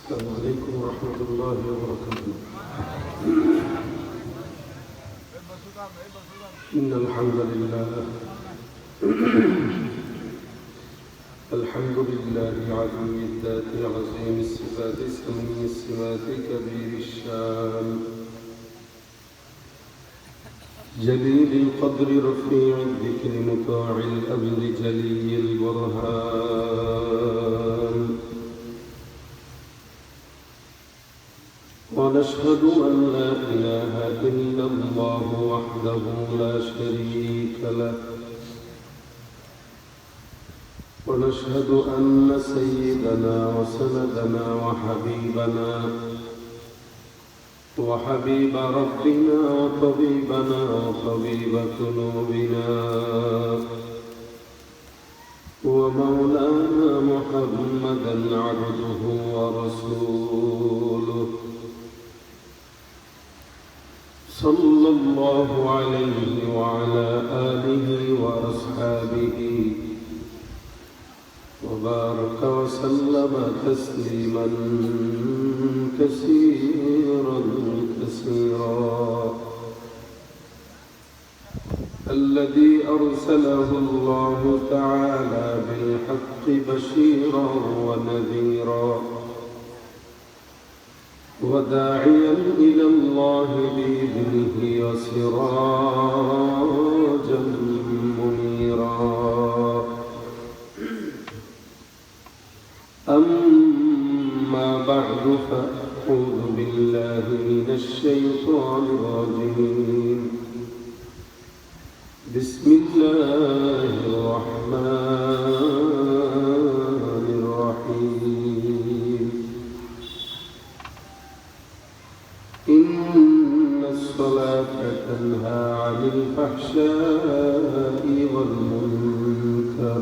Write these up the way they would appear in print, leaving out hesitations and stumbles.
السلام عليكم ورحمة الله وبركاته. إن الحمد لله الحمد لله عظيم الذات عظيم الصفات سمي السمات كبير الشان جليل القدر رفيع الذكر مطاع الأمر جلي البرهان ونشهد أن لا إله إلا الله وحده لا شريك له ونشهد أن سيدنا وسندنا وحبيب ربنا وطبيبنا وطبيب قلوبنا ومولانا محمدا عبده ورسوله صلى الله عليه وعلى آله وأصحابه وبارك وسلم تسليما كثيرا الذي أرسله الله تعالى بالحق بشيرا ونذيرا وداعيا إلى الله بإذنه وسراجا منيرا أما بعد فأعوذ بالله من الشيطان الرجيم بسم الله الرحمن الرحيم إن الصلاة تنهى عن الفحشاء والمنكر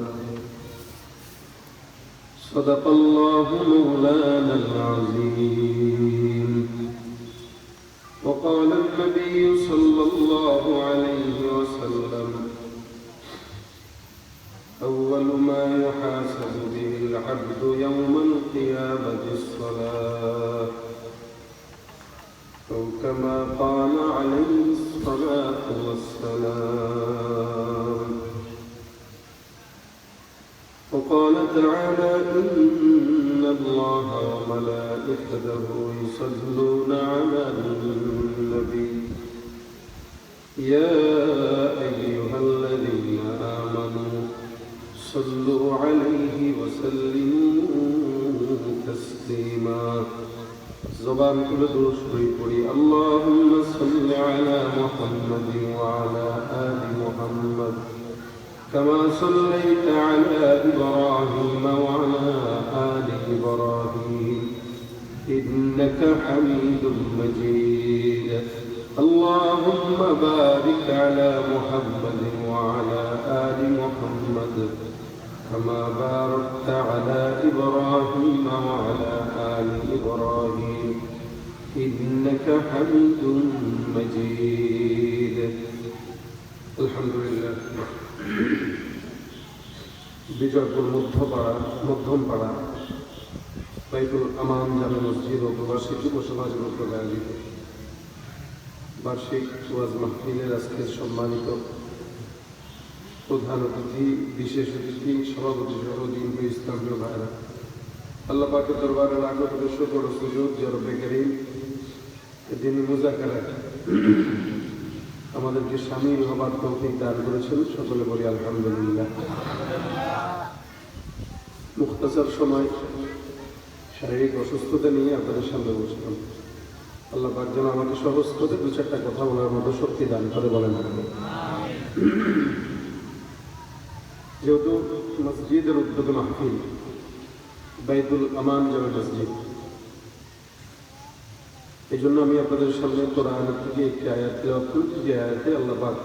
صدق الله مولانا العظيم وقال النبي صلى الله عليه وسلم أول ما يحاسب به العبد يوم القيامة الصلاة أو كما قال عليه الصلاة والسلام وقال تعالى إن الله وملائكته يصلون على النبي يا أيها الذين آمنوا صلوا عليه وسلموا تسليما زبان كل درشري قولي اللهم صل على محمد وعلى آل محمد كما صليت على إبراهيم وعلى آل إبراهيم إنك حميد مجيد اللهم بارك على محمد وعلى آل محمد كما باركت على إبراهيم وعلى آل إبراهيم إنك حميد مجيد الحمد لله বিজয়পুর মধ্যমপাড়া বাইতুল আমান জামে মসজিদ ও প্রবাসী যুব সমাজ কর্তৃক আয়োজিত বার্ষিক ওয়াজ মাহফিলের আজকের সম্মানিত প্রধান অতিথি বিশেষ অতিথি সভাপতি সহ দিনপ্রিয় ইসলামীয় ভাইরা আল্লাহ পাকের দরবারে লাখ শুকর ও সুজুদ যে রব্বে কারীম দিনী মুযাকারাত আমাদেরকে শামিল হবার তৌফিক দান করেছেন সকলে বলি আলহামদুলিল্লাহ। মুখতাসার সময় শারীরিক অসুস্থতা নিয়ে আপনাদের সামনে বসলাম। আল্লাহ পাক যেন আমাকে সহজ করে দু চারটা কথা বলার মতো শক্তি দান করে বলেন। যেহেতু মসজিদের উদ্যোগে মাহফিল বাইতুল আমান জামে মসজিদ, এই জন্য আমি আপনাদের সামনে কোরআন থেকে একটি আয়াত তেলাওয়াত করছি, যে আয়াতে আল্লাহ পাক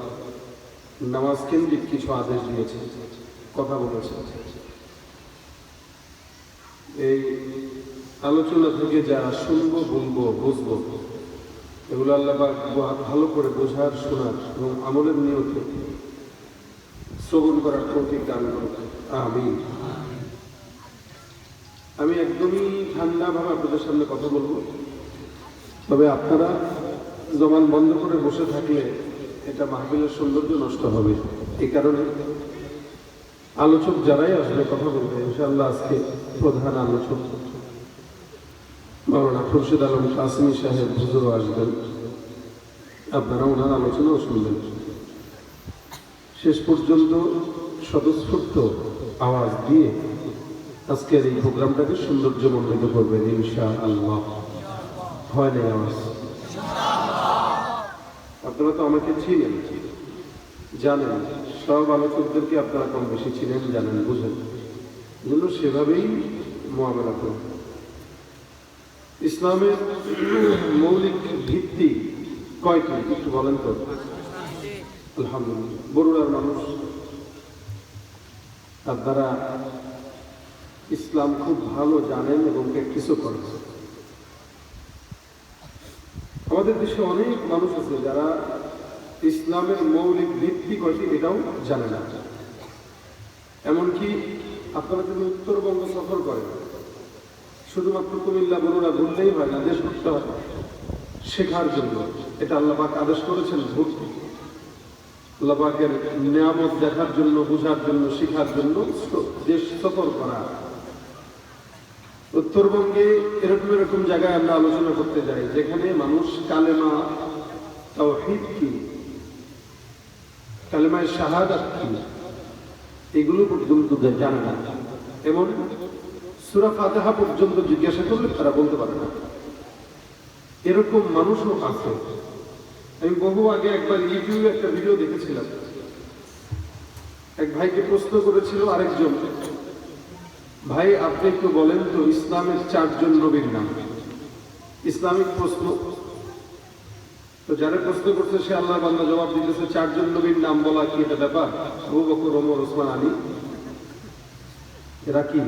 নামাজ কেন্দ্রিক কিছু আদেশ দিয়েছে, কথা বলেছে। এই আলোচনা থেকে যা শুনবো, বলবো, বুঝবো, এগুলো আল্লাহ পাক ভালো করে বোঝার, শোনার এবং আমলের নিয়তে শ্রবণ করার তৌফিক দান করুন, আমিন। আমি একদমই ঠান্ডাভাবে আপনাদের সামনে কথা বলবো, তবে আপনারা জবান বন্ধ করে বসে থাকলে এটা মাহফিলের সৌন্দর্য নষ্ট হবে। এই কারণে আলোচক যারাই আসলে কথা বলবে, ইনশাআল্লাহ আজকে প্রধান আলোচক মাওলানা খুরশিদ আলম কাসেমি সাহেব হুজুরও আসবেন, আপনারা ওনার আলোচনাও শুনবেন। শেষ পর্যন্ত স্বতঃস্ফূর্ত আওয়াজ দিয়ে আজকের এই প্রোগ্রামটাকে সৌন্দর্যমণ্ডিত করবেন ইনশাআল্লাহ। হয় নাই আওয়াজ? আপনারা তো আমাকে চিনেন, জানেন, সব আলোচকদেরকে আপনারা কম বেশি চিনেন, জানেন, বুঝেন, এজন্য সেভাবেই মোয়ামেলা করেন। ইসলামের মৌলিক ভিত্তি কয়টি একটু বলেন তো? আলহামদুলিল্লাহ, বরুড়ার মানুষ, আপনারা ইসলাম খুব ভালো জানেন এবং প্র্যাকটিসও করেন। আমাদের দেশে অনেক মানুষ আছে যারা ইসলামের মৌলিক ভিত্তি কয়টি এটাও জানে না। এমনকি আপনারা যদি উত্তরবঙ্গ সফর করেন, শুধুমাত্র কুমিল্লা বরুড়া ঘুরলেই হয় না, দেশ ঘুরতে হয় শেখার জন্য। এটা আল্লাহ পাক আদেশ করেছেন ঘুরতে, আল্লাহ পাকের নিয়ামত দেখার জন্য, বোঝার জন্য, শেখার জন্য দেশ সফর করা। উত্তরবঙ্গে এরকম এরকম জায়গায় আমরা আলোচনা করতে যাই যেখানে মানুষ কালেমা তাওহীদ কি, কালেমায়ে শাহাদাত কি, এগুলো পর্যন্ত জানে না। এমন সূরা ফাতিহা পর্যন্ত জিজ্ঞাসা করলে তারা বলতে পারে না, এরকম মানুষও আছে। আমি বহু আগে একবার ইউটিউবে একটা ভিডিও দেখেছিলাম, এক ভাইকে প্রশ্ন করেছিল আরেকজন, ভাই আপনি একটু বলেন তো ইসলামের 4 জন নবীর নাম। ইসলামিক প্রশ্ন, তো যারা প্রশ্ন করছে সে আল্লাহর বান্দা জবাব দিতেছে 4 জন নবীর নাম বলা কি এটা ব্যাপার? আবু বকর, ওমর, ওসমান, আলী, এরা কি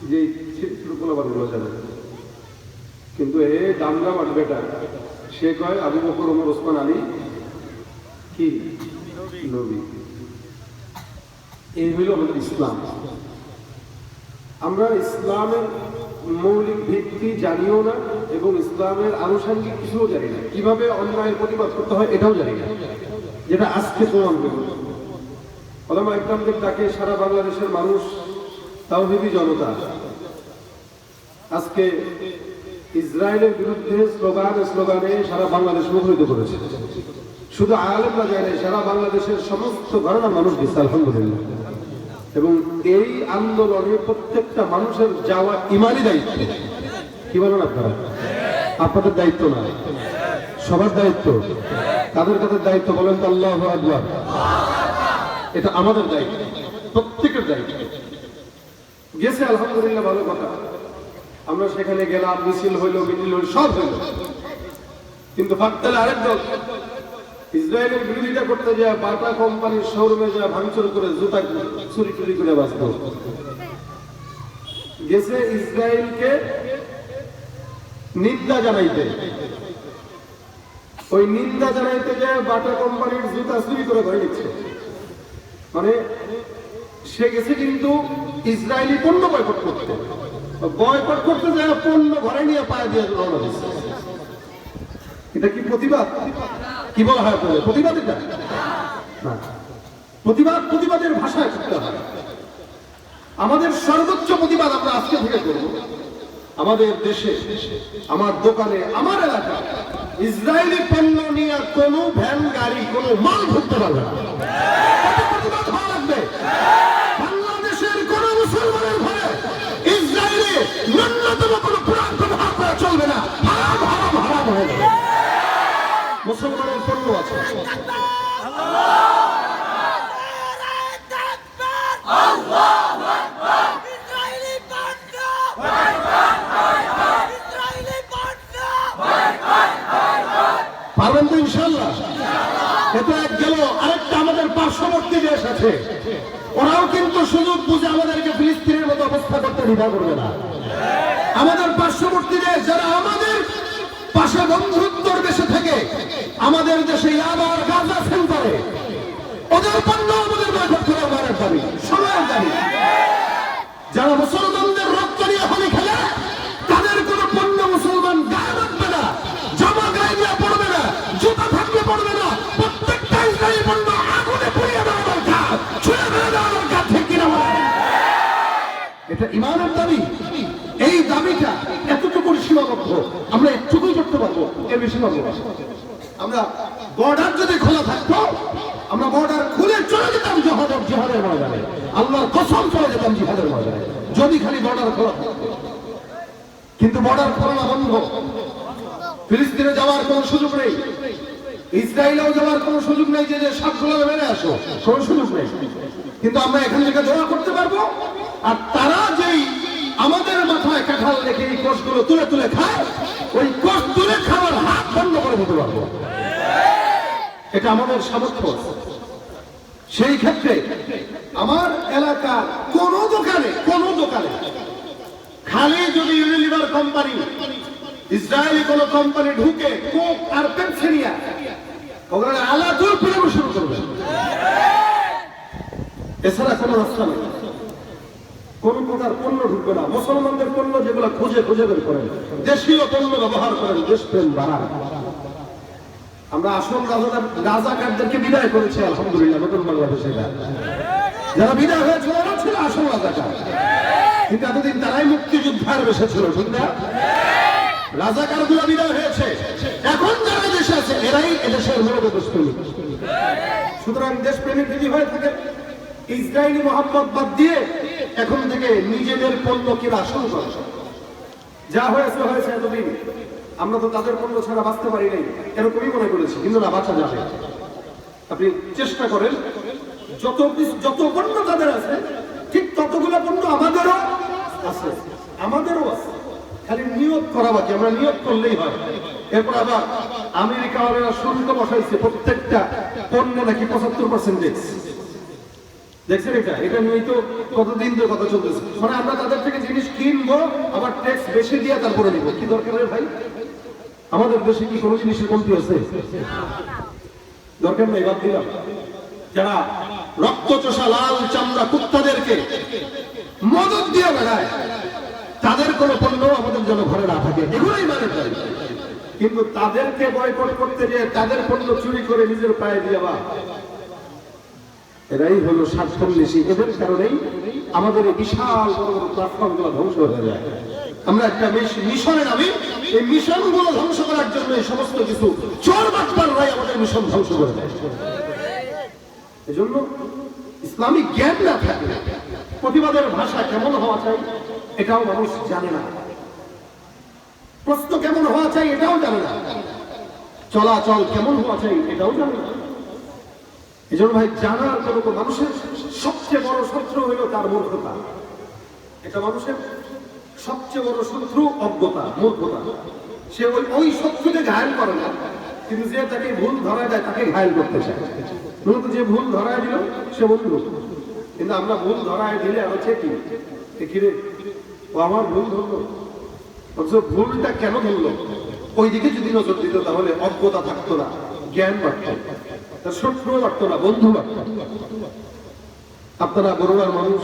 যে চিত্রকলা গুলো জানে, কিন্তু এ দামরা বেটা সে কয় আবু বকর, ওমর, ওসমান, আলী কি নবী। এই হইল আমাদের ইসলাম। আমরা ইসলামের মৌলিক ভিত্তি জানিও না এবং ইসলামের আনুষঙ্গিক কিছুও জানি না, কিভাবে অন্যায়ের প্রতিবাদ করতে হয় এটাও জানি না, যেটা আজকে প্রমাণ করব। ওলামা ইকরামদের ডাকে সারা বাংলাদেশের মানুষ, তাওহীদি জনতা, আজকে ইসরায়েলের বিরুদ্ধে স্লোগানে সারা বাংলাদেশ মুখরিত করেছে। শুধু আলেমরা যায় না, সারা বাংলাদেশের সমস্ত ঘরানার মানুষ গেছে আলহামদুলিল্লাহ। এবং এই আন্দোলনে প্রত্যেকটা মানুষের যাওয়া ইমানি দায়িত্ব। কি বলেন আপনারা? আপনাদের দায়িত্ব না, সবার দায়িত্ব। কাদের কাদের দায়িত্ব বলেন তো? আল্লাহু আকবার। এটা আমাদের দায়িত্ব, প্রত্যেকের দায়িত্ব। গেছে আলহামদুলিল্লাহ, ভালো কথা। আমরা সেখানে গেলাম, মিছিল হইল, মিছিল হইল, সব হইল, কিন্তু ফাঁকতালে আরেক দল ইসরায়েলের বিরোধিতা করতে যায় বাটা কোম্পানির শোরুমে যায় ভাঙচুর করে জুতা চুরি টুরি করে বাঁচত। গেছে ইসরায়েলকে নিন্দা জানাইতে, ওই নিন্দা জানাইতে যায় বাটা কোম্পানির জুতা চুরি করে ঘরে নিচ্ছে। মানে সে গেছে কিন্তু ইসরায়েলি পণ্য বয়কট করতে, বয়কট করতে যায় পণ্য ঘরে নিয়ে পায়ে দিয়ে রওনা দিচ্ছে। এটা কি প্রতিবাদ? কি বলা হয় আপনাদের? প্রতিবাদ এটা না। প্রতিবাদ প্রতিবাদের ভাষায় করতে হয়। আমাদের সর্বোচ্চ প্রতিবাদ আমরা আজকে থেকে করব। আমাদের দেশে, আমার দোকানে, আমার এলাকায় ইসরায়েলি পণ্য নিয়ে কোনো ভ্যান গাড়ি, কোনো মাল ঢুকতে পারবে না। প্রতিবাদ হওয়া লাগবে। বাংলাদেশের কোন মুসলমানের ঘরে ইসরায়েলি ন্যূনতম কোনো কোরআন ব্যবহার করা চলবে না। হারাম হারাম হারাম হয়ে যাবে। মুসলমানের পণ্য আছে। পারবেন তো ইনশাআল্লাহ? এটা এক গেল। আরেকটা আমাদের পার্শ্ববর্তী দেশ আছে, ওরাও কিন্তু সুযোগ বুঝে আমাদেরকে ফিলিস্তিনের মতো অবস্থা করতে দ্বিধা করবে না। আমাদের পার্শ্ববর্তী দেশ যারা আমাদের পাশে বন্ধুত্বর দেশে থেকে আমাদের দেশে আবার গাজা সেন্টারে ওদের পণ্য আমাদের বয়কট করার দাবি, সময়ের দাবি। যারা মুসলমানদের রক্ত নিয়ে হোলি খেলে তাদের কোনো পণ্য মুসলমান গায়ে রাখবে না, জামা গায়ে দিয়ে পড়বে না, জুতা থাকলে পড়বে না, প্রত্যেকটা ইসরায়েলি পণ্য আগুনে পুড়িয়ে দেওয়া দরকার, ছুঁড়ে ফেলে দেওয়া দরকার, ঠিক কিনা বলেন? এটা ইমানের দাবি। এই দাবিটা এতটুকু সীমাবদ্ধ, আমরা একটুকুই করতে পারবো, এর বেশি পারবো না। আমরা বর্ডার যদি খোলা থাকতো, আমরা বর্ডার খুলে চলে যেতাম জিহাদের ময়দানে, আল্লাহর কসম চলে যেতাম জিহাদের ময়দানে, যদি খালি বর্ডার খোলা থাকতো। কিন্তু বর্ডার খোলা বন্ধ, ফিলিস্তিনে যাওয়ার কোনো সুযোগ নেই, ইসরায়েলেও যাওয়ার কোনো সুযোগ নেই, যে সাতগুলো বেড়ে আসো, কোনো সুযোগ নেই। কিন্তু আমরা এখান থেকে দোয়া করতে পারবো, আর তারা যেই আমাদের মাথায় কাঁঠাল রেখে এই কোষগুলো তুলে তুলে খায়, ওই কোষ তুলে খাওয়ার হাত বন্ধ করে দিতে পারবো, এটা আমাদের সামর্থ্য আছে। সেই ক্ষেত্রে আমার এলাকার কোন দোকানে খালি যদি ইউনিলিভার কোম্পানি, ইসরায়েলি কোন কোম্পানি ঢুকে কোক আর পেপসি নিয়ে ওখানে আলাদুল প্রেম শুরু করবে, এছাড়া কোনো রাস্তা নেই। কোন প্রকার পণ্য ঢুকবে না, মুসলমানদের পণ্য যেগুলো খুঁজে খুঁজে বের করেন, দেশীয় পণ্য ব্যবহার করেন, দেশপ্রেম বাড়ান। আমরা আসল রাজাকারদেরকে বিদায় করেছি আলহামদুলিল্লাহ, নতুন বাংলাদেশে যারা বিদায় হয়েছিল ওরা ছিল আসল রাজাকার, কিন্তু এতদিন তারাই মুক্তিযোদ্ধার বেশে ছিল, ঠিক না? রাজাকার গুলো বিদায় হয়েছে, এখন যারা দেশে আছে এরাই এদেশের মূলত দেশপ্রেমিক। সুতরাং দেশপ্রেমিক যদি হয়ে থাকে, ইসরায়েলি মোহাম্মদ বাদ দিয়ে এখন থেকে নিজেদের পণ্য কেনা শুরু করে। যা হয়েছে হয়েছে, এতদিন আমরা তো তাদের পণ্য ছাড়া বাঁচতে পারি নাই এরকমই মনে করেছি, কিন্তু না, বাঁচা যাবে। আপনি চেষ্টা করেন, যত পণ্য তাদের আছে ঠিক ততগুলো পণ্য আমাদেরও আছে, খালি নিয়োগ করা বাকি, আমরা নিয়োগ করলেই হয়। এরপর আবার আমেরিকা ওরা শুল্ক বসাইছে প্রত্যেকটা পণ্য নাকি 75%। দেখছেন এটা নিয়েই তো কতদিন ধরে কথা চলতেছে। মানে আমরা তাদের থেকে জিনিস কিনবো, আবার ট্যাক্স বেশি দিয়ে তারপরে নিবো। কি দরকার ভাই? আমাদের দেশে কি কোনো জিনিসের কমতি আছে? দরকার নেই, বাদ দিলাম। যারা রক্ত চোষা লাল চামড়া কুত্তাদেরকে মদত দিয়ে বেড়ায়, তাদের কোনো পণ্য আমাদের যেন ঘরে না থাকে, এগুলোই মানে চাই। কিন্তু তাদেরকে বয়কট করতে গিয়ে তাদের পণ্য চুরি করে নিজের পায়ে দিয়ে বা এরাই হলো স্বার্থন্বেষী। এদের কারণেই আমাদের এই বিশাল বড় বড় প্ল্যাটফর্ম গুলো ধ্বংস হয়ে যায়। আমরা একটা মিশনে নামি, এই মিশন গুলো ধ্বংস করার জন্য এই সমস্ত কিছু চোর বাটপাররাই আমাদের মিশন ধ্বংস করে দেয়। এজন্য ইসলামিক জ্ঞান না থাকলে প্রতিবাদের ভাষা কেমন হওয়া চাই এটাও মানুষ জানে না, প্রশ্ন কেমন হওয়া চাই এটাও জানে না, চলাচল কেমন হওয়া চাই এটাও জানে না। এজন্য ভাই, জানার কোনো মানুষের সবচেয়ে বড় শত্রু হইল তার মূর্খতা। এটা মানুষের সবচেয়ে বড় শত্রু অজ্ঞতা, মূর্খতা। সে ওই শত্রুকে ঘায়েল করে না, কিন্তু যে তাকে ভুল ধরায় দেয় তাকে ঘায়েল করতে চায়। মূলত যে ভুল ধরায় দিল সে বন্ধু, কিন্তু আমরা ভুল ধরায় দিলে আমরা চেকি কিরে ও আমার ভুল ধরলো, অথচ ভুলটা কেন ধরলো ওই দিকে যদি নজর দিত তাহলে অজ্ঞতা থাকতো না, জ্ঞান বাড়ত, তার শত্রু বাড়তো না, বন্ধু বাড়ত। আপনারা বড়ুয়ার মানুষ,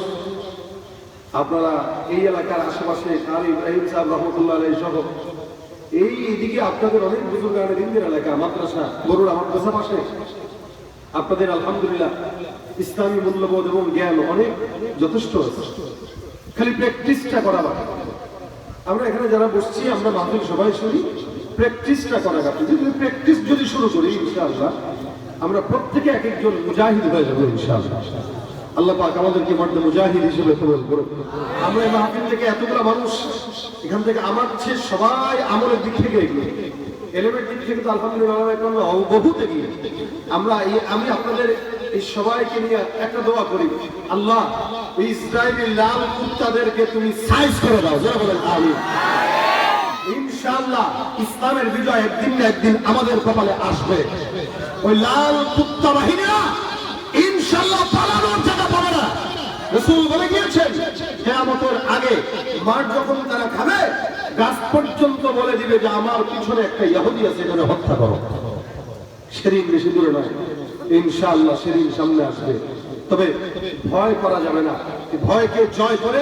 আপনারা এই এলাকার আশেপাশে আর ইব্রাহিম সাহেব রহমতুল্লাহ সহ এইদিকে আপনাদের অনেক বুজুর্গ দিনদের এলাকা, মাদ্রাসা, বড়ুয়া মাদ্রাসা পাশে আপনাদের আলহামদুলিল্লাহ ইসলামী মূল্যবোধ এবং জ্ঞান অনেক যথেষ্ট আছে, খালি প্র্যাকটিসটা করা বাকি। আমরা এখানে যারা বসছি আমরা মাহফিল সবাই শুনি, প্র্যাকটিসটা করা বাকি। যদি প্র্যাকটিস যদি শুরু করি ইনশাআল্লাহ আমরা প্রত্যেকে এক একজন মুজাহিদ হয়ে যাবো ইনশাআল্লাহ। আল্লাহ পাক আমাদেরকে মর্দে মুজাহিদ হিসেবে কবুল করুন। আমরা এই মাহফিল থেকে এতগুলো মানুষ এখান থেকে আমার চেয়ে সবাই আমলের দিক থেকে এগিয়ে, এলেমের দিক থেকে তো আলহামদুলিল্লাহ বহুত এগিয়ে। আমি আপনাদের এই সবাইকে নিয়ে একটা দোয়া করি, আল্লাহ ইসরায়েলি লাল কুত্তাদেরকে তুমি সাইজ করে দাও, যারা বলেন আমিন। ইনশাআল্লাহ ইসলামের বিজয় একদিন না একদিন আমাদের কপালে আসবে। ওই লাল কুত্তা বাহিনীরা ইনশাআল্লাহ পালানোর জায়গা পাবে না। রাসূল বলে গিয়েছেন কিয়ামতের আগে মাঠ যখন তারা খাবে, গাছ পর্যন্ত বলে দিবে যে আমার পিছনে একটা ইহুদি আছে, এখানে হত্যা করো। সেদিন বেশি দূরে নয়, ইনশাআল্লাহ সেদিন সামনে আসবে। তবে ভয় করা যাবে না, ভয়কে জয় করে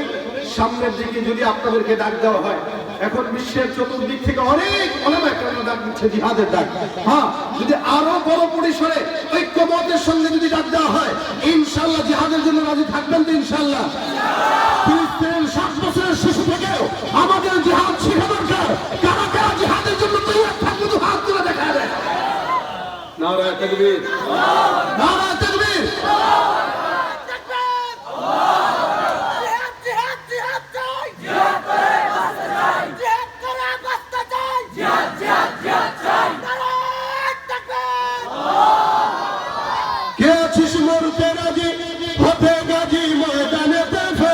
সামনের দিকে যদি আপনাদেরকে ডাক দেওয়া হয়, এখন বিশ্বের চতুর্দিক থেকে অনেক ওলামা কেরাম ডাক দিচ্ছে জিহাদের ডাক। হ্যাঁ, যদি আরো বড় পরিসরে ঐক্যমতের সঙ্গে যদি ডাক দেওয়া হয়, ইনশাআল্লাহ জিহাদের জন্য রাজি থাকবেন তো? ইনশাআল্লাহ। 60 বছরের শিশু থেকেও আমাদের জিহাদ শেখা দরকার। কারা কারা জিহাদের জন্য তৈরি থাকবে তো হাত তুলে দেখা দেয়। নারায়ে তাকবীর, নারায়ে তাকবীর। কে আছিস মরতে রাজি, হতে গাজী ময়দানে দেখো,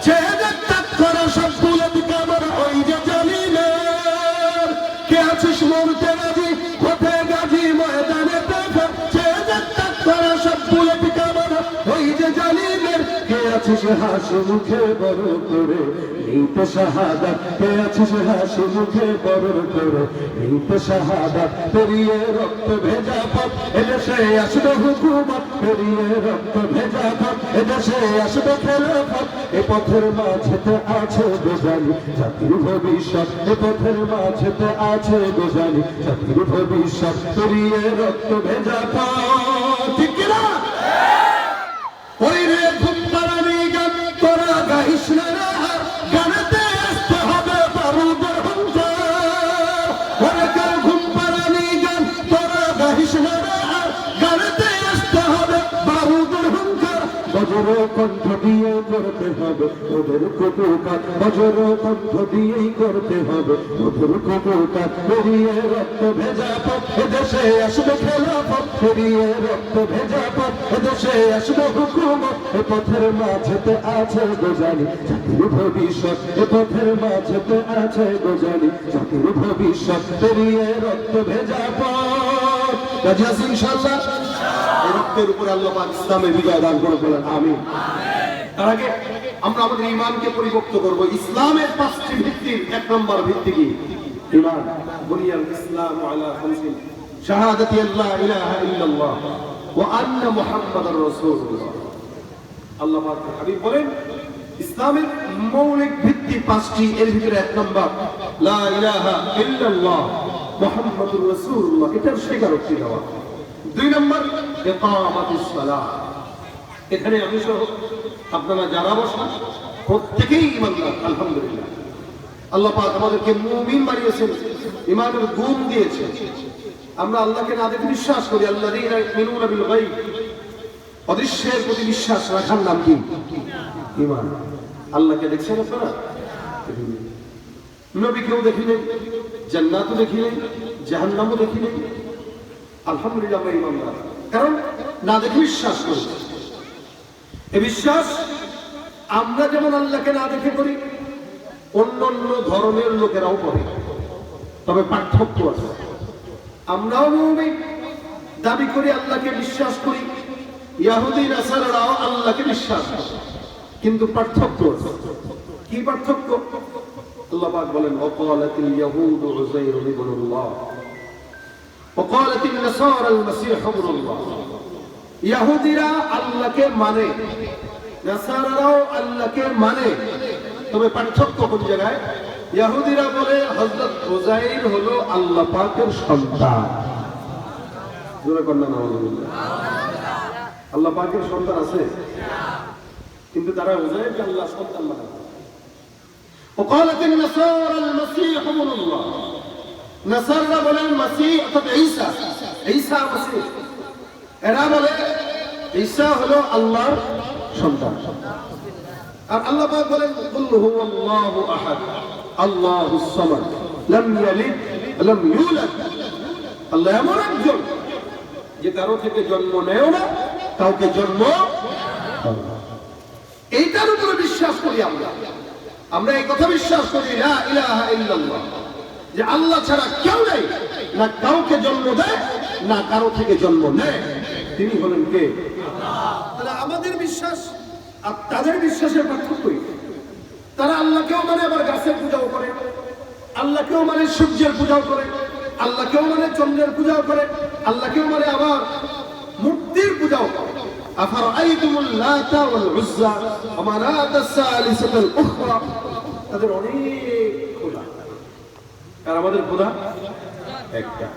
ছেড়ে ত্যাগ করা সবগুলো বিকাবার ওই যে জালিমের। কে আছিস মরতে রাজি, হতে গাজী ময়দানে দেখো, ছেড়ে ত্যাগ করা সবগুলো বিকাবার ওই যে জালিমের। কে আছিস হাসি মুখে বড় করে নিতে শাহাদাত, কে আছিস হাসি মুখে বড় করে নিতে শাহাদাত। পেরিয়ে রক্ত ভেজা পথ এদেশে আসবে হুকুমত, পেরিয়ে রক্ত ভেজা পথ এদেশে আসবে খেলাফত। এ পথের মাঝেতে আছে গোজানি জাতির ভবিষ্যৎ, এ পথের মাঝেতে আছে গোজানি জাতির ভবিষ্যৎ। পেরিয়ে রক্ত ভেজা পথ, ঠিক কিনা? ওই রে ঘুম পাড়ানি গান তোরা গাইস না রে, গানেতে আসতে হবে বারুদের হুঙ্কার। ওরে কার ঘুম পাড়ানি গান তোরা গাইস না রে, গানেতে আসতে হবে বারুদের হুঙ্কার। বজ্র কণ্ঠ দিয়ে করতে হবে ওদের কটুকাট, বজ্র কণ্ঠ দিয়েই করতে হবে ওদের কটুকাট। পেরিয়ে রক্ত ভেজা পথ এদেশে আসবে খেলাফত, পেরিয়ে রক্ত ভেজা পথ এদেশে আসবে হুকুমত। এ পথের মাঝেতে আছে গোজানি জাতির ভবিষ্যৎ, এ পথের মাঝেতে আছে গোজানি জাতির ভবিষ্যৎ। পেরিয়ে রক্ত ভেজা পথ। কাজী আছি ইনশাআল্লাহ। এই রক্তের উপরে আল্লাহ পাক ইসলামের বিজয় দান করে বলেন আমিন। তার আগে আমরা আমাদের ঈমানকে পরিপক্ত করব। ইসলামের 5টি ভিত্তির 1 নম্বর ভিত্তি কি? ঈমান। বুনিয়াল ইসলামু আলা খামসিন, শাহাদাতি আল্লা ইলাহা ইল্লাল্লাহ ওয়া আন্না মুহাম্মাদার রাসূলুল্লাহ। আল্লাহ পাক হাবিব বলেন ইসলামের মৌলিক ভিত্তি 5টি, এর ভিতরে 1 নম্বর লা ইলাহা ইল্লাল্লাহ মুহাম্মাদুর রাসূলুল্লাহ, এটার স্বীকারোক্তি দেওয়া। 2 নম্বর ইকামাতুস সালাহ। এখানে আমি সহ আপনারা যারা বসেন প্রত্যেকেই ঈমানদার আলহামদুলিল্লাহ। আল্লাহ পাক আমাদেরকে মুমিন বানিয়েছেন, ঈমানের গুণ দিয়েছেন। আমরা আল্লাহকে না দেখে বিশ্বাস করি, আল্লাযীনা ইউমিনুনা বিল গায়ব, অদৃশ্যের প্রতি বিশ্বাস রাখার নাম কি? ঈমান। আল্লাহকে দেখছেন আপনারা? নবীকেও দেখিলেন, জান্নাতও দেখিলেন, জাহান্নামও দেখিলেন। আলহামদুলিল্লাহ আমরা ঈমানদার, কারণ না দেখে বিশ্বাস করি। এই বিশ্বাস আমরা যেমন আল্লাহকে না দেখে করি, অন্য অন্য ধর্মের লোকেরাও করে, তবে পার্থক্য আছে। আমরাও মুমিন দাবি করি, আল্লাহকে বিশ্বাস করি, ইহুদি নাসারাও আল্লাহকে বিশ্বাস করে, কিন্তু পার্থক্য আছে। কি পার্থক্য? আল্লাহ পাক বলেন ওয়াকালাতিল ইয়াহুদু উযাইরু ইবনুল্লাহ ওয়াকালাতিন নাসারা আল মাসীহ ইবনুল্লাহ। ইহুদিরা আল্লাহকে মানে, নাসারাও আল্লাহকে মানে, তবে পার্থক্য কোন জায়গায়? ইহুদিরা বলে হযরত উযাইর হলো আল্লাহ পাকের সন্তান। জোরে কন্যা নাউযুবিল্লাহ। আল্লাহ পাকের সন্তান আছে, কিন্তু তারা উযাইরকে আল্লাহর সন্তান মানে। ওয়াকালাতিন নাসারা আল মাসীহ ইবনুল্লাহ। নাসারা বলেন মাসীহ অর্থাৎ ঈসা, ঈসা মাসীহ। এরা বলে ঈসা হলো আল্লাহর সন্তান। আর আল্লাহ পাক বলেন কুল হুয়াল্লাহু আহাদ আল্লাহুস সামাদ লাম ইয়ালিদ লাম ইউলাদ। আল্লাহ এমন একজন যে কারো থেকে জন্ম নেয় না, কাউকে জন্ম। এইটার উপরে বিশ্বাস করি আমরা। আমরা এই কথা বিশ্বাস করি লা ইলাহা ইল্লাল্লাহ, যে আল্লাহ ছাড়া কেউ নেই, না কাউকে জন্ম দেয় না কারো থেকে জন্ম নেয়। তিনি হলেন কে? তাহলে আমাদের বিশ্বাস আর তাদের বিশ্বাসের পার্থক্যই। তারা আল্লাহকেও মানে আবার গাছের পূজাও করে, আল্লাহকেও মানে সূর্যের পূজাও করে, আল্লাহকেও মানে চন্দ্রের পূজাও করে, আল্লাহকেও মানে আবার মূর্তির পূজাও করে। আফারাআইতুমুল লাতা ওয়াল উজ্জা ওয়া মানাতা সালিসাতাল উখরা, তাদের অনেক খোদা, আর আমাদের খোদা একটা।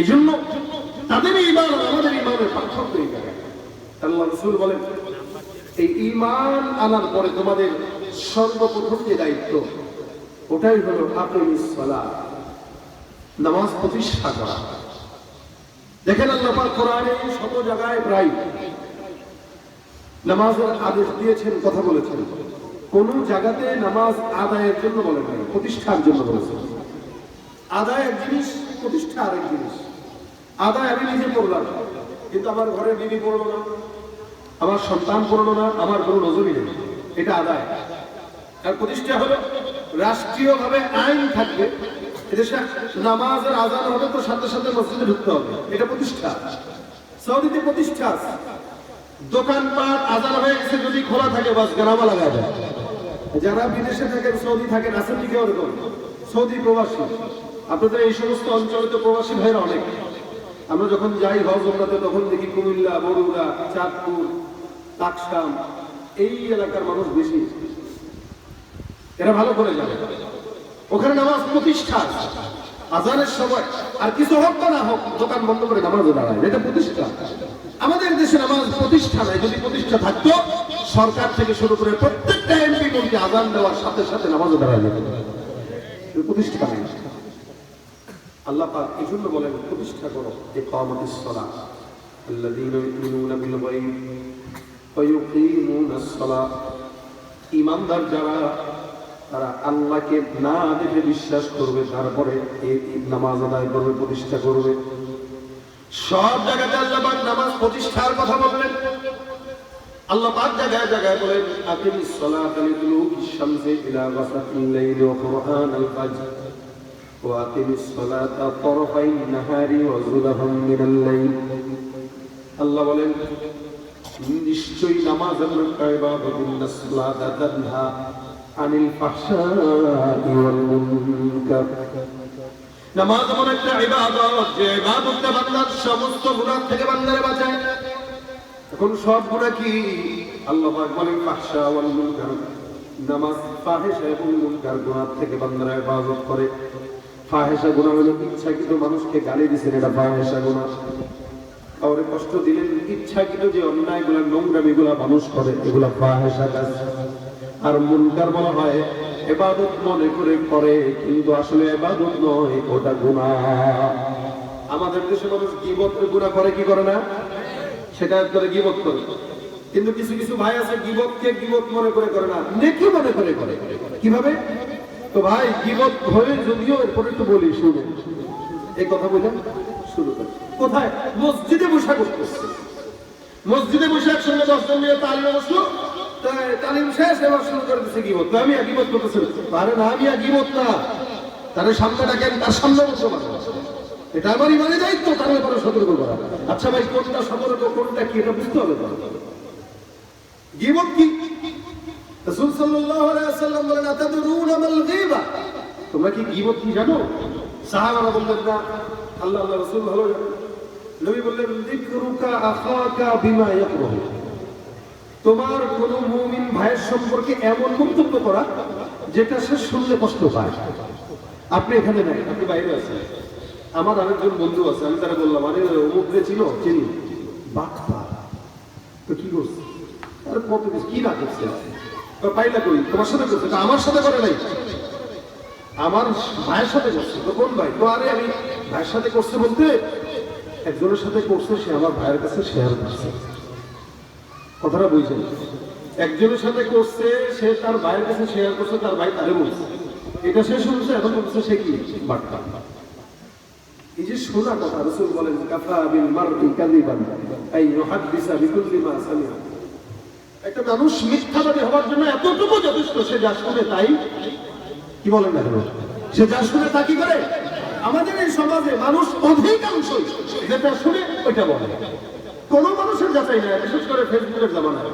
এজন্য তাদের ঈমান আর আমাদের ঈমানের পার্থক্য এই জায়গায়। আল্লাহ রাসূল বলেন, এই ঈমান আনার পরে তোমাদের সর্বপ্রথম যে দায়িত্ব ওটাই হলো আকিমিস সালাত, নামাজ প্রতিষ্ঠা করা। দেখেন আল্লাহ পাক কোরআনে শত জায়গায় প্রায় নামাজের আদেশ দিয়েছেন, কথা বলেছেন। কোন জায়গাতে নামাজ আদায়ের জন্য বলেন নাই, প্রতিষ্ঠার জন্য বলেছেন। আদায় এক জিনিস, প্রতিষ্ঠা আরেক জিনিস। আদায় আমি নিজে পড়লাম, কিন্তু আমার ঘরে বিবি পড়লো না, আমার সন্তান পড়লো না, আমার কোনো নজরই নেই, এটা আদায়। আর প্রতিষ্ঠা হলো রাষ্ট্রীয়ভাবে আইন থাকবে, এদেশে নামাজের আজান হবে তো সাথে সাথে মসজিদে ঢুকতে হবে, এটা প্রতিষ্ঠা। সৌদিতে প্রতিষ্ঠা। দোকানপাট আজান হয়ে গেছে যদি খোলা থাকে, বাস গানামা লাগা যায়। যারা বিদেশে থাকেন, সৌদি থাকেন, আসেন দিকে ওরকম সৌদি প্রবাসী, আপনাদের এই সমস্ত অঞ্চলে তো প্রবাসী ভাইরা অনেক। আমরা যখন যাই হজ ওমরাতে তখন দেখি কুমিল্লা, বরুড়া, চাঁদপুর, টাকসাম এই এলাকার মানুষ বেশি, এরা ভালো করে জানে। ওখানে নামাজ প্রতিষ্ঠা, আজানের সময় আর কিছু হোক বা না হোক দোকান বন্ধ করে নামাজে দাঁড়ায়, এটা প্রতিষ্ঠা। আমাদের দেশে নামাজ প্রতিষ্ঠা নাই। যদি প্রতিষ্ঠা থাকতো, সরকার থেকে শুরু করে প্রত্যেকটা এমপি মন্ত্রী আজান দেওয়ার সাথে সাথে নামাজে দাঁড়ায় যেত, প্রতিষ্ঠা নেই। আল্লাহ পাক এই জন্য বলেন প্রতিষ্ঠা করো, ইকামাতিস সালাত আল্লাযীনা ইউমিনুনা বিল গায়ব ওয়া ইউকিমুনাস সালাত। ঈমানদার যারা, তারা আল্লাহকে না দেখে বিশ্বাস করবে, তারপরে এই নামাজ আদায় করবে, প্রতিষ্ঠা করবে। সব জায়গাতে আল্লাহ পাক নামাজ প্রতিষ্ঠার কথা বললেন। আল্লাহ পাক জায়গায় জায়গায় বলেন, আকিমিস সালাতা লিদুলুকিশ শামসি ইলা গাসাকিল লাইলি ওয়া কুরআনাল ফাজর ওয়া আকিমিস সালাতা তারফাইন নাহারি ওয়া যুলফাম মিনাল লাইল। আল্লাহ বলেন, নিশ্চয়ই নামাজ হলো ইবাদত, ইন্নাস সালাতা তানহা আনিল ফাহশাই ওয়াল মুনকার। নামাজ এমন একটা ইবাদত যে ইবাদতটা বান্দার সমস্ত গুনাহ থেকে বান্দারে বাঁচায়। এখন সব গুনাহ কি? আল্লাহ পাক বলেন ফাহশা ওয়াল মুনকার। নামাজ ফাহিশা এবং মুনকার গুনাহ থেকে বান্দারা ইবাদত করে। ফাহিশা গুনাহ হলো ইচ্ছাকৃত মানুষকে গালি দিছেন, এটা ফাহিশা গুনাহ। কাউরে কষ্ট দিলেন, ইচ্ছাকৃত যে অন্যায়গুলো, নোংরামিগুলো মানুষ করে, এগুলো ফাহিশা কাজ। আর মুনকার বলা হয় ইবাদত মনে করে করে, কিন্তু আসলে ইবাদত নয়, ওটা গুনাহ। আমাদের দেশে মানুষ গীবতের গুনাহ করে কি করে না? সেটা করে গীবত করে। কিন্তু কিছু কিছু ভাই আছে গীবতকে গীবত মনে করে করে না, নেকি মনে করে করে। কিভাবে? তো ভাই গীবত হয়ে যদিও এরপরে একটু বলি, শুনে এই কথা বললাম শুরু করে। কোথায়? মসজিদে বসে করতেছে। মসজিদে বসে একসঙ্গে 10 জন নিয়ে তালিমে বসলো, তালিম শেষ, এবার শুরু করে দিচ্ছে গীবত। আমি গীবত করতেছি, আরে না আমি গীবত না, তার সামনে ডাকেন, তার সামনে বসে বসে, এটা আমার ইমানের দায়িত্ব, তার ব্যাপারে সতর্ক করা। আচ্ছা ভাই, কোনটা সতর্ক কোনটা কি এটা বুঝতে হবে। গীবত কি? রাসূল সাল্লাল্লাহু আলাইহি ওয়াসাল্লাম বলেন, আতাদরুনা মাল গীবা, তোমরা কি গীবত কি জানো? সাহাবারা বললেন না। আল্লাহ রাসূল ভালো জানেন। নবী বললেন, যিকরুকা আখাকা বিমা ইয়াকরাহু, তোমার কোন মুমিন ভাইয়ের সম্পর্কে এমন মন্তব্য করা যেটা সে শুনলে কষ্ট পায়। আপনি এখানে নাই, আপনি বাইরে আছেন, আমার আরেকজন বন্ধু আছে, আমি তারা বললাম, আরে অমুকরে চিনি, বাক্তা তো কি করছে, আরে কত কিছু কি না করছে, পাইলা করি তোমার সাথে করছে, আমার সাথে করে নাই, আমার ভাইয়ের সাথে করছে। তো কোন ভাই? তো আরে আমি ভাইয়ের সাথে করছে বলতে একজনের সাথে করছে, সে আমার ভাইয়ের কাছে শেয়ার করছে। কথাটা বুঝছেন? একজনের সাথে করছে, সে তার ভাইয়ের কাছে শেয়ার করছে, তার ভাই তারে বলছে, এটা সে শুনছে, এখন বলছে সে কি বার্তা। এই যে শোনা কথা, রাসূল বলেন, কাফা বিল মারই কাযিবান আই ইউহাদ্দিসা বিকুল্লি মা সামিআ। একটা মানুষ মিথ্যাবাদী হওয়ার জন্য এতটুকু যথেষ্ট, সে যা শুনে তাই কি বলেন না কেন, সে যা শুনে তা কি করে। আমাদের এই সমাজে মানুষ অধিকাংশই যেটা শুনে ওইটা বলে, কোন মানুষের যাচাই নাই, বিশেষ করে ফেসবুকের জামানায়।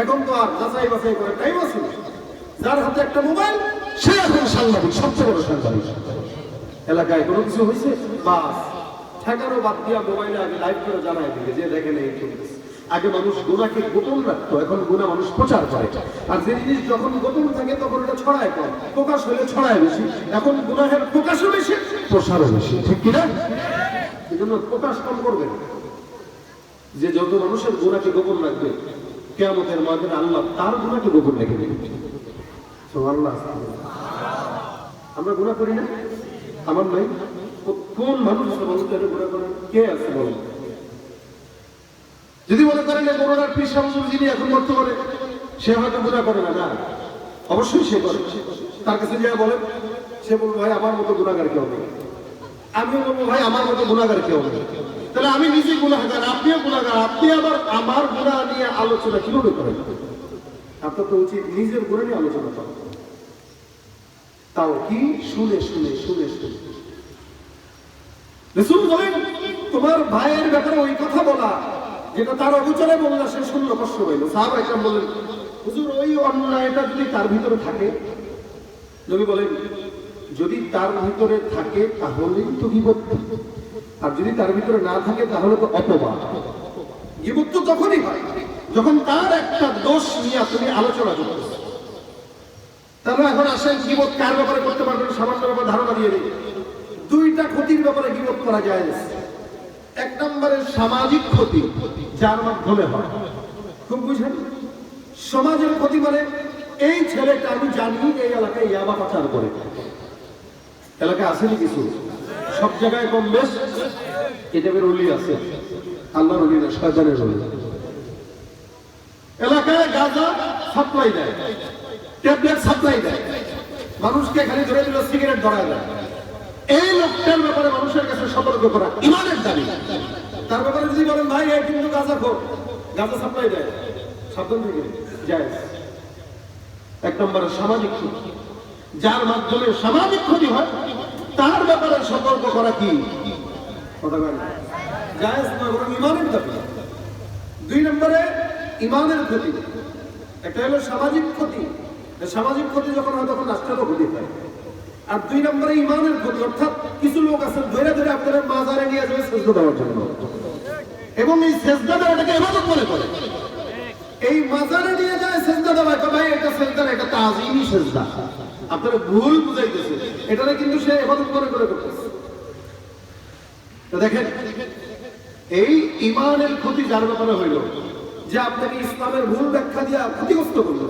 এখন তো আর যাচাই বাছাই করে টাইম আছে না। যার হাতে একটা মোবাইল, সে এখন সাংবাদিক, সবচেয়ে বড় সাংবাদিক। এলাকায় কোনো কিছু হয়েছে, বাস ঠেকানো বাদ দিয়া মোবাইলে আগে লাইভ করে জানায় দিবে যে দেখেন এই চলতেছে। আগে মানুষ গুনাহকে গোপন রাখতো, এখন গুনাহ মানুষ প্রচার করে। আর যে জিনিস যখন গোপন থাকে তখন এটা ছড়ায় কম, প্রকাশ হলে ছড়ায় বেশি। এখন গুনাহের প্রকাশও বেশি, প্রসারও বেশি, ঠিক কিনা? এই জন্য প্রকাশ কম করবেন। যে যত মানুষের গুনাহকে গোপন রাখবে, কিয়ামতের মাঠে আল্লাহ তার গুনাহকে গোপন রেখে দেবে। সুবহানাল্লাহ। আমরা গুনাহ করি না? আমার নাই? কোন মানুষ গুনাহ করেন? কে আছে বলেন? যদি মনে করেন যে করোনার পীর সাহেব যিনি এখন বর্তমানে, সে হয়তো গুনাহ করে না, না অবশ্যই সে করে। তার কাছে যা বলেন, সে বলবো ভাই আমার মতো গুনাহগার কেউ নেই। আমিও বলবো ভাই আমার মতো গুনাহগার কেউ নেই। তাহলে আমি নিজে গুনাহগার, আপনিও গুনাহগার, আপনি আবার আমার গুনাহ নিয়ে আলোচনা কিভাবে করেন? আপনার তো উচিত নিজের গুনাহ নিয়ে আলোচনা করা। তাও কি শুনে শুনে শুনে শুনে। রাসূল বলেন তোমার ভাইয়ের ব্যাপারে ওই কথা বলা যেটা তার অগোচরে বললা, সে শুনলো কষ্ট পাইল। সাহাবা একরাম বলেন হুজুর ওই অন্যায়টা যদি তার ভিতরে থাকে, নবী বলেন যদি তার ভিতরে থাকে তাহলেই তো গীবত, আর যদি তার ভিতরে না থাকে তাহলে তো অপবাদ। গীবত তো তখনই হয় যখন তার একটা দোষ নিয়ে তুমি আলোচনা করতেছ। তাহলে এখন আসেন গীবত কার ব্যাপারে করতে পারবেন, সামান্য ব্যাপারে ধারণা দিয়ে দিই। দুইটা ক্ষতির ব্যাপারে গীবত করা যায়। এক নম্বরের সামাজিক ক্ষতি, যার মাধ্যমে হয়, খুব বুঝেন, সমাজের ক্ষতি মানে এই ছেলেটা আমি জানি এই এলাকায় ইয়াবা পাচার করে। এলাকায় আসেনি কিছু, সব জায়গায় কম বেশ এটা বের অলি আছে, আল্লাহর অলি না, শয়তানের অলি। এলাকায় গাঁজা সাপ্লাই দেয়, ট্যাবলেট সাপ্লাই দেয়, মানুষকে খালি ধরে দিল সিগারেট ধরা দেয়। এই লোকটার ব্যাপারে মানুষের কাছে সতর্ক করা ইমানের দাবি। তার ব্যাপারে যদি বলেন ভাই এই কিন্তু গাঁজাখোর, গাঁজা সাপ্লাই দেয়, সাবধান থেকে যায়। এক নম্বরের সামাজিক ক্ষতি, যার মাধ্যমে সামাজিক ক্ষতি হয় তার ব্যাপারে সতর্ক করা কি কথা বলেন জায়েজ না, বরং ইমানের দাবি। দুই নম্বরে ইমানের ক্ষতি, একটা হলো সামাজিক ক্ষতি। সামাজিক ক্ষতি যখন হয় তখন রাষ্ট্রেরও ক্ষতি হয়। আর দুই নম্বরে ইমানের ক্ষতি, অর্থাৎ কিছু লোক আছে ধরে ধরে আপনারা মাজারে নিয়ে যাবে সেজদা দেওয়ার জন্য, এবং এই সেজদা দেওয়াটাকে ইবাদত মনে করে। এই মাজারে নিয়ে যায় সেজদা দেওয়া, ভাই এটা সেজদা না, এটা তাজিমি সেজদা। আপনারা ভুল বুঝাইতেছে, এটারে কিন্তু সে ইবাদত মনে করে করতেছে। তো দেখেন এই ইমানের ক্ষতি যার ব্যাপারে হইল, যে আপনাকে ইসলামের ভুল ব্যাখ্যা দিয়ে ক্ষতিগ্রস্ত করলো,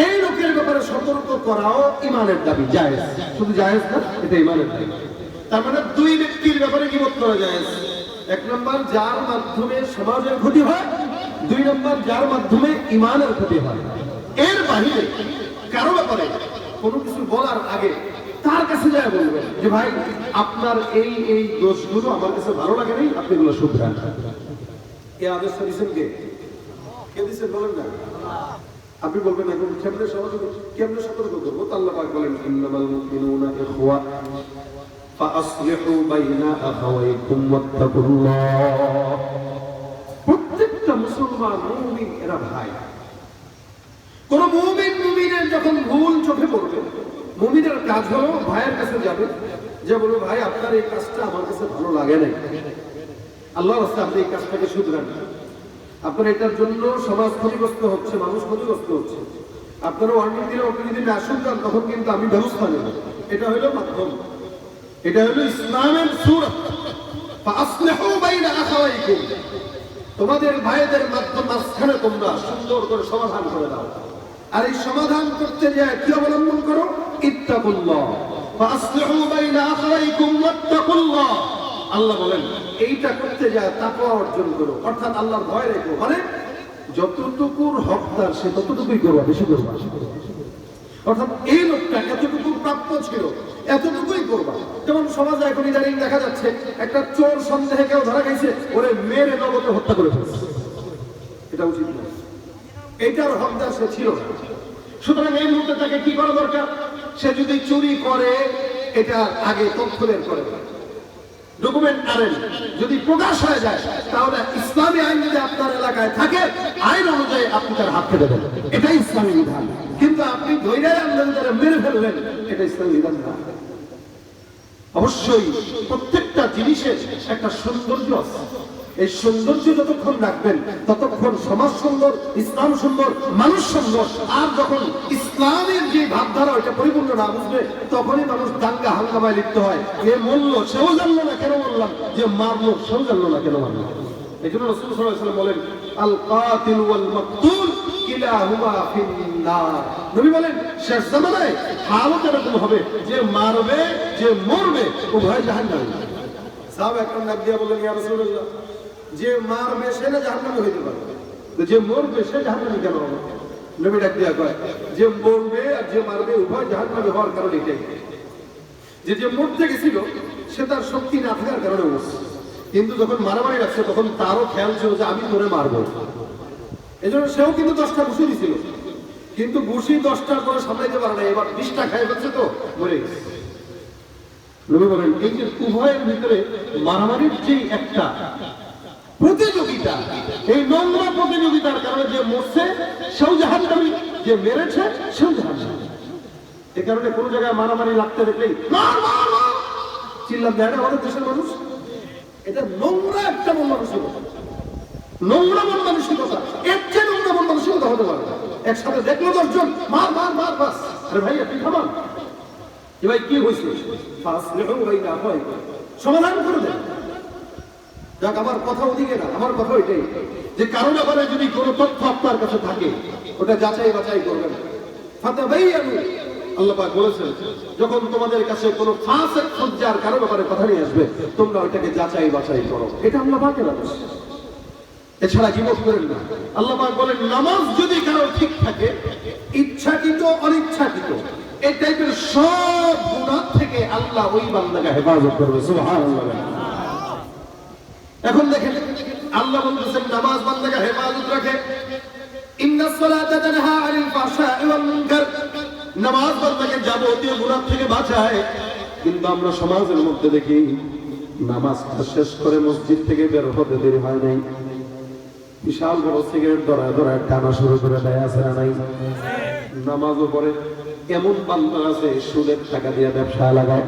এই লোকের ব্যাপারে সতর্ক করাও ইমানের দাবি, জায়েজ। শুধু জায়েজ না, এটা ইমানের দাবি। তার মানে দুই ব্যক্তির ব্যাপারে গীবত করা জায়েজ। এক নম্বর যার মাধ্যমে সমাজের ক্ষতি হয়, দুই নম্বর যার মাধ্যমে ইমানের ক্ষতি হয়। এর বাহিরে কারো ব্যাপারে কোনো কিছু বলার আগে তার কাছে যায় বলবেন যে ভাই আপনার এই এই দোষগুলো আমার কাছে ভালো লাগে নাই, আপনি এগুলো শুধরান। এ আদেশ দিচ্ছেন কে? কে দিচ্ছেন বলেন না? আপনি বলবেন এখন কেমনে সমাজ কেমনে সতর্ক করবো? আল্লাহ পাক বলেন ইন্নামাল মুমিনুনা ইখওয়া ফাআসলিহু বাইনা আখাওয়াইকুম ওয়াত্তাকুল্লাহ। প্রত্যেকটা মুসলমান মুমিন এরা ভাই। কোন মুমিন মুমিনের যখন ভুল চোখে পড়বে, মুমিনের কাজ হলো ভাইয়ের কাছে যাবে, যে বলবে ভাই আপনার এই কাজটা আমার কাছে ভালো লাগে নাই, আল্লাহর রাস্তায় আপনি এই কাজটাকে শুধরান। আপনার এটার জন্য সমাজ ক্ষতিগ্রস্ত হচ্ছে, মানুষ ক্ষতিগ্রস্ত হচ্ছে, আপনারা ওয়ার্নিং দিলে আপনি যদি না শুনবেন তখন কিন্তু আমি ব্যবস্থা নেব। এটা হলো মাধ্যম, এটা হলো ইসলামের সূরা। ফাআসলিহু বাইনা আখাওয়াইকুম, তোমাদের ভাইদের মাঝখানে তোমরা সুন্দর করে সমাধান করে দাও। আর এই সমাধান করতে যায় কি অবলম্বন করো? ইত্তাকুল্লাহ। ফাআসলিহু বাইনা আখাওয়াইকুম ওয়াত্তাকুল্লাহ। আল্লাহ বলেন এইটা করতে যায় তাকওয়া অর্জন করো, অর্থাৎ আল্লাহর ভয় রেখো। মানে যতটুকুর হকদার সে ততটুকুই করবা, বেশি করবা। অর্থাৎ এই লোকটা এতটুকু প্রাপ্য ছিল এতটুকুই করবা। যেমন সমাজে এখন ইদানিং দেখা যাচ্ছে একটা চোর সন্দেহে কেউ ধরা গেছে, ওরে মেরে নগদে হত্যা করে ফেলছে, এটা উচিত না। এইটার হকদার সে ছিল না। সুতরাং এই মুহূর্তে তাকে কি করা দরকার? সে যদি চুরি করে এটা আগে তথ্য বের করে, ডকুমেন্ট আনেন। যদি প্রকাশ হয়ে যায় তাহলে ইসলামী আইন যদি আপনার এলাকায় থাকে, আইন অনুযায়ী আপনি তার হাত কেটে দেবেন, এটাই ইসলামী বিধান। কিন্তু আপনি ধৈর্য আন্দোলন মেরে ফেললেন, এটা ইসলামী বিধান না। অবশ্যই প্রত্যেকটা প্রত্যেকটা জিনিসের একটা সৌন্দর্য আছে। এই সৌন্দর্য যতক্ষণ রাখবেন ততক্ষণ সমাজ সুন্দর, ইসলাম সুন্দর, মানুষ সুন্দর। আর যখন ইসলামের যে ভাবধারা ওইটা পরিপূর্ণ না বুঝবে তখনই মানুষ দাঙ্গা হাঙ্গামায় লিপ্ত হয়। এ মরলো সেও জানলো না কেন মরলাম, যে মারলো সেও জানলো না কেন মারলো। এই জন্য রাসূল সাল্লাল্লাহু আলাইহি ওয়াসাল্লাম বলেন আল কাতিল ওয়াল মাকতুল কিলাহুমা ফিন্নার। নবী বলেন শেষ জামানায় হালত এরকম হবে, যে মারবে যে মরবে উভয় জাহান্নামে। সাহাবা একরাম ডাক দিয়া বলেন ইয়া রাসূলুল্লাহ, যে মারবে সে না জাহান্নামে হইতে পারে, যে মরবে সে জাহান্নামে কেন হবে? নবী ডাক দিয়া কয় যে মরবে আর যে মারবে উভয় জাহান্নামে হওয়ার কারণ এটাই, যে মরতে গেছিল সে তার শক্তি না থাকার কারণে মরছে, কিন্তু যখন মারামারি লাগছে তখন তারও খেয়াল ছিল যে আমি তোরে মারবো। এই জন্য সেও কিন্তু 10টা ঘুষি দিছিল, কিন্তু ঘুষি 10টার পরে সামলাইতে পারে না, এবার 20টা খাই ফেলছে তো মরে গেছে। নবী বলেন এই যে উভয়ের ভিতরে মারামারির যে একটা প্রতিযোগিতা, এই নোংরা প্রতিযোগিতার কারণে যে মরছে সেও জাহান্নামী, যে মেরেছে সেও জাহান্নামী। এই কারণে কোন জায়গায় মারামারি লাগতে দেখলেই চিল্লাম দেয় না আমাদের দেশের মানুষ। এটা নোংরা একটা মন মানসিকতা, নোংরা মন মানসিকতা। এর চেয়ে নোংরা মন মানসিকতা হতে পারে না। একসাথে দেখলো 10 জন মার মার মার বাস, আরে ভাই আপনি থামান, এ ভাই কি হয়েছে, সমাধান করে দেন। যাক, আমার কথা ওদিকে না, আমার কথা ওইটাই যে কারো ব্যাপারে যদি কোনো তথ্য আপনার কাছে থাকে ওটা যাচাই বাছাই করবেন। ফাতাবাইয়ানু, আল্লাহ পাক বলেছেন যখন তোমাদের কাছে কোনো ফাসিক ফুজ্জার কারো ব্যাপারে কথা নিয়ে আসবে তোমরা ওইটাকে যাচাই বাছাই করো। এটা আল্লাহ পাকের আদেশ, এছাড়া জীবন করেন না। আল্লাহ পাক বলেন নামাজ যদি কারো ঠিক থাকে, ইচ্ছাকৃত অনিচ্ছাকৃত এই টাইপের সব গুনাহ থেকে আল্লাহ ওই বান্দাকে হেফাজত করবে। সুবহানাল্লাহ। এখন দেখেন আল্লাহ বলতেছেন নামাজ বান্দাকে হেফাজত রাখে। ইন্নাস সালাতা তানহা আনিল ফাহশাই ওয়াল মুনকার, নামাজ বান্দাকে যাবতীয় গুনাহ থেকে বাঁচায়। কিন্তু আমরা সমাজের মধ্যে দেখি নামাজটা শেষ করে মসজিদ থেকে বের হতে দেরি হয় নাই, বিশাল বড় সিগারেট ধরায় ধরায় টানা শুরু করে দেয়, আছে না নাই? নামাজও পড়ে, এমন বান্দা আছে সুদের টাকা দিয়ে ব্যবসা লাগায়।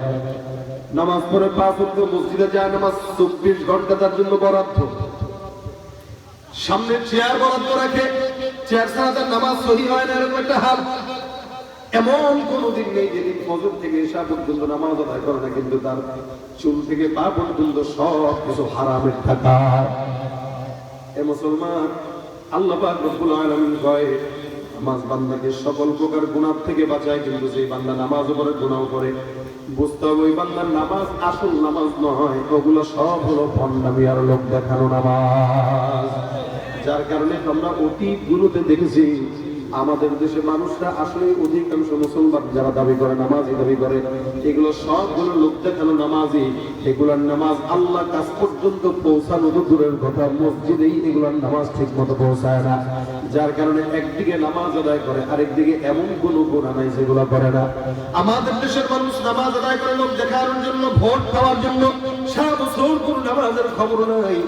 নামাজ পড়ে 5 ওয়াক্ত মসজিদে যায়, নামাজ 24 ঘন্টা তার জন্য বরাদ্দ, সামনে চেয়ার বরাদ্দ রাখে, চেয়ার ছাড়া তার নামাজ সহি হয় না, এরকম একটা হাল। এমন কোনদিন নেই যেদিন ফজর থেকে এশা পর্যন্ত নামাজ আদায় করে না, কিন্তু তার চুল থেকে পা পর্যন্ত সব কিছু হারামের টাকা। এ মুসলমান, আল্লাহ পাক রব্বুল আলামিন কয় নামাজ বান্দাকে সকল প্রকার গুনাহ থেকে বাঁচায়, কিন্তু সেই বান্দা নামাজও পড়ে গুনাহও করে। বুঝতে হবে ওই বান্দার নামাজ আসল নামাজ নয়, ওগুলো সব হলো ভণ্ডামি আর লোক দেখানো নামাজ। যার কারণে আমরা অতীতগুলোতে দেখেছি আমাদের দেশে মানুষরা আসলে অধিকাংশ মুসলমান যারা দাবি করে নামাজি দাবি করে, এগুলো সবগুলো লোক দেখানো নামাজি। এগুলার নামাজ আল্লাহ কাছ পর্যন্ত পৌঁছানো তো দূরের কথা, মসজিদেই এগুলার নামাজ ঠিক মতো পৌঁছায় না। যার কারণে একদিকে নামাজ আদায় করে, আরেকদিকে এমন কোনো গুনাহ নাই যেগুলো করে না। আমাদের দেশের মানুষ নামাজ আদায় করে লোক দেখানোর জন্য, ভোট পাওয়ার জন্য, সারা বছর কোনো নামাজের খবর নাই।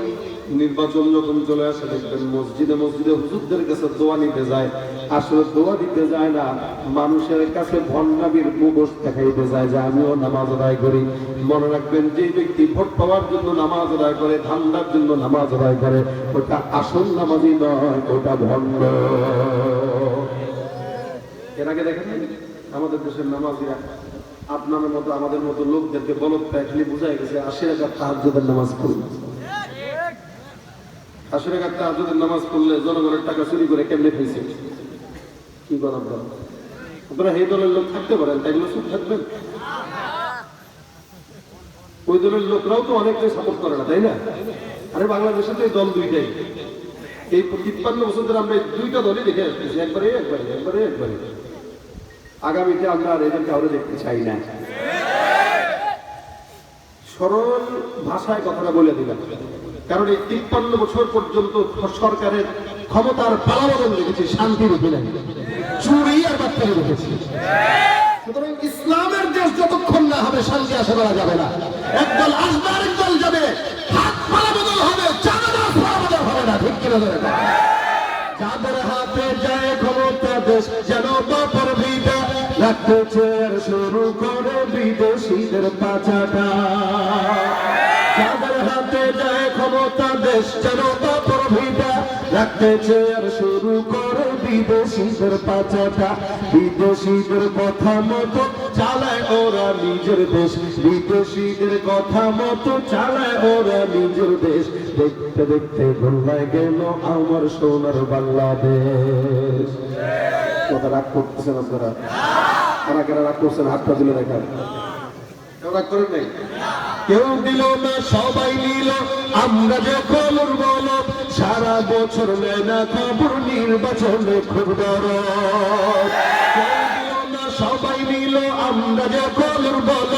নির্বাচন যখন চলে আসে দেখবেন মসজিদে মসজিদে হুজুরদের কাছে দোয়া নিতে যায়, আসলে দোয়া দিতে যায় না, মানুষের কাছে ভণ্ডামির মুখোশ দেখাইতে যায় যে আমিও নামাজ আদায় করি। মনে রাখবেন যে ব্যক্তি ভোট পাওয়ার জন্য নামাজ আদায় করে, ধান্দার জন্য নামাজ আদায় করে, ওটা আসল নামাজি নয়, ওটা ভণ্ড। এর আগে দেখেন আমাদের দেশের নামাজিরা আপনার মতো আমাদের মতো লোকদেরকে বলদ প্যাকলি বুঝাই গেছে 80 রাকাত তাহাজ্জুদের নামাজ পড়ি। 80 রাকাত তাহাজ্জুদের নামাজ পড়লে জনগণের টাকা চুরি করে কেমনে খাইছে? কি করার দল? আপনারা এই দলের লোক থাকতে পারেন, তাই চুপ থাকবেন? ওই দলের লোকরাও তো অনেকটাই সাপোর্ট করে না, তাই না? আরে বাংলাদেশে তো এই দল দুইটাই। এই 53 বছর ধরে আমরা দুইটা দলই দেখে আসতেছি, একবারে একবারে একবারে একবারে। আগামীতে আমরা আর এদের কাউরে দেখতে চাই না। সরল ভাষায় কথাটা বলে দিলাম, কারণ এই 53 বছর পর্যন্ত সরকারের ক্ষমতার পালাবদল দেখেছি, শান্তির উপরে চুরি আর বাচ্চাকে দেখেছি। সুতরাং ইসলামের দেশ যতক্ষণ না হবে শান্তি আশা করা যাবে না। একদল আসবে আরেক দল যাবে, হাত পালাবদল হবে, চাঁদাবাজ পালাবদল হবে না। ঠিক কিনা ধরে যাদের হাতে যায় ক্ষমতা দেশ যেন বাপর ভিটা রাখতে চেয়ার শুরু করে বিদেশিদের পাচাটা। হয়ে যায় ক্ষমতা, দেশ যেন প্রভিটা রাখতেছে আর শুরু করে বিদেশিদের পাচাটা। বিদেশিদের কথা মতো চালায় ওরা নিজের দেশ, বিদেশিদের কথা মতো চালায় ওরা নিজের দেশ। দেখতে দেখতে গোল্লায় গেল আমার সোনার বাংলাদেশ। কথা রাগ করতেছেন আপনারা? কারা কারা রাগ করছেন হাতটা দিলে দেখান। কেউ রাগ করেন নাই? কেউ দিল না, সবাই নিল, আমরা যখন বল সারা বছর নেয় না খবর, নির্বাচনে খুব দরদ। কেউ দিল না, সবাই নিল, আমরা যখন বল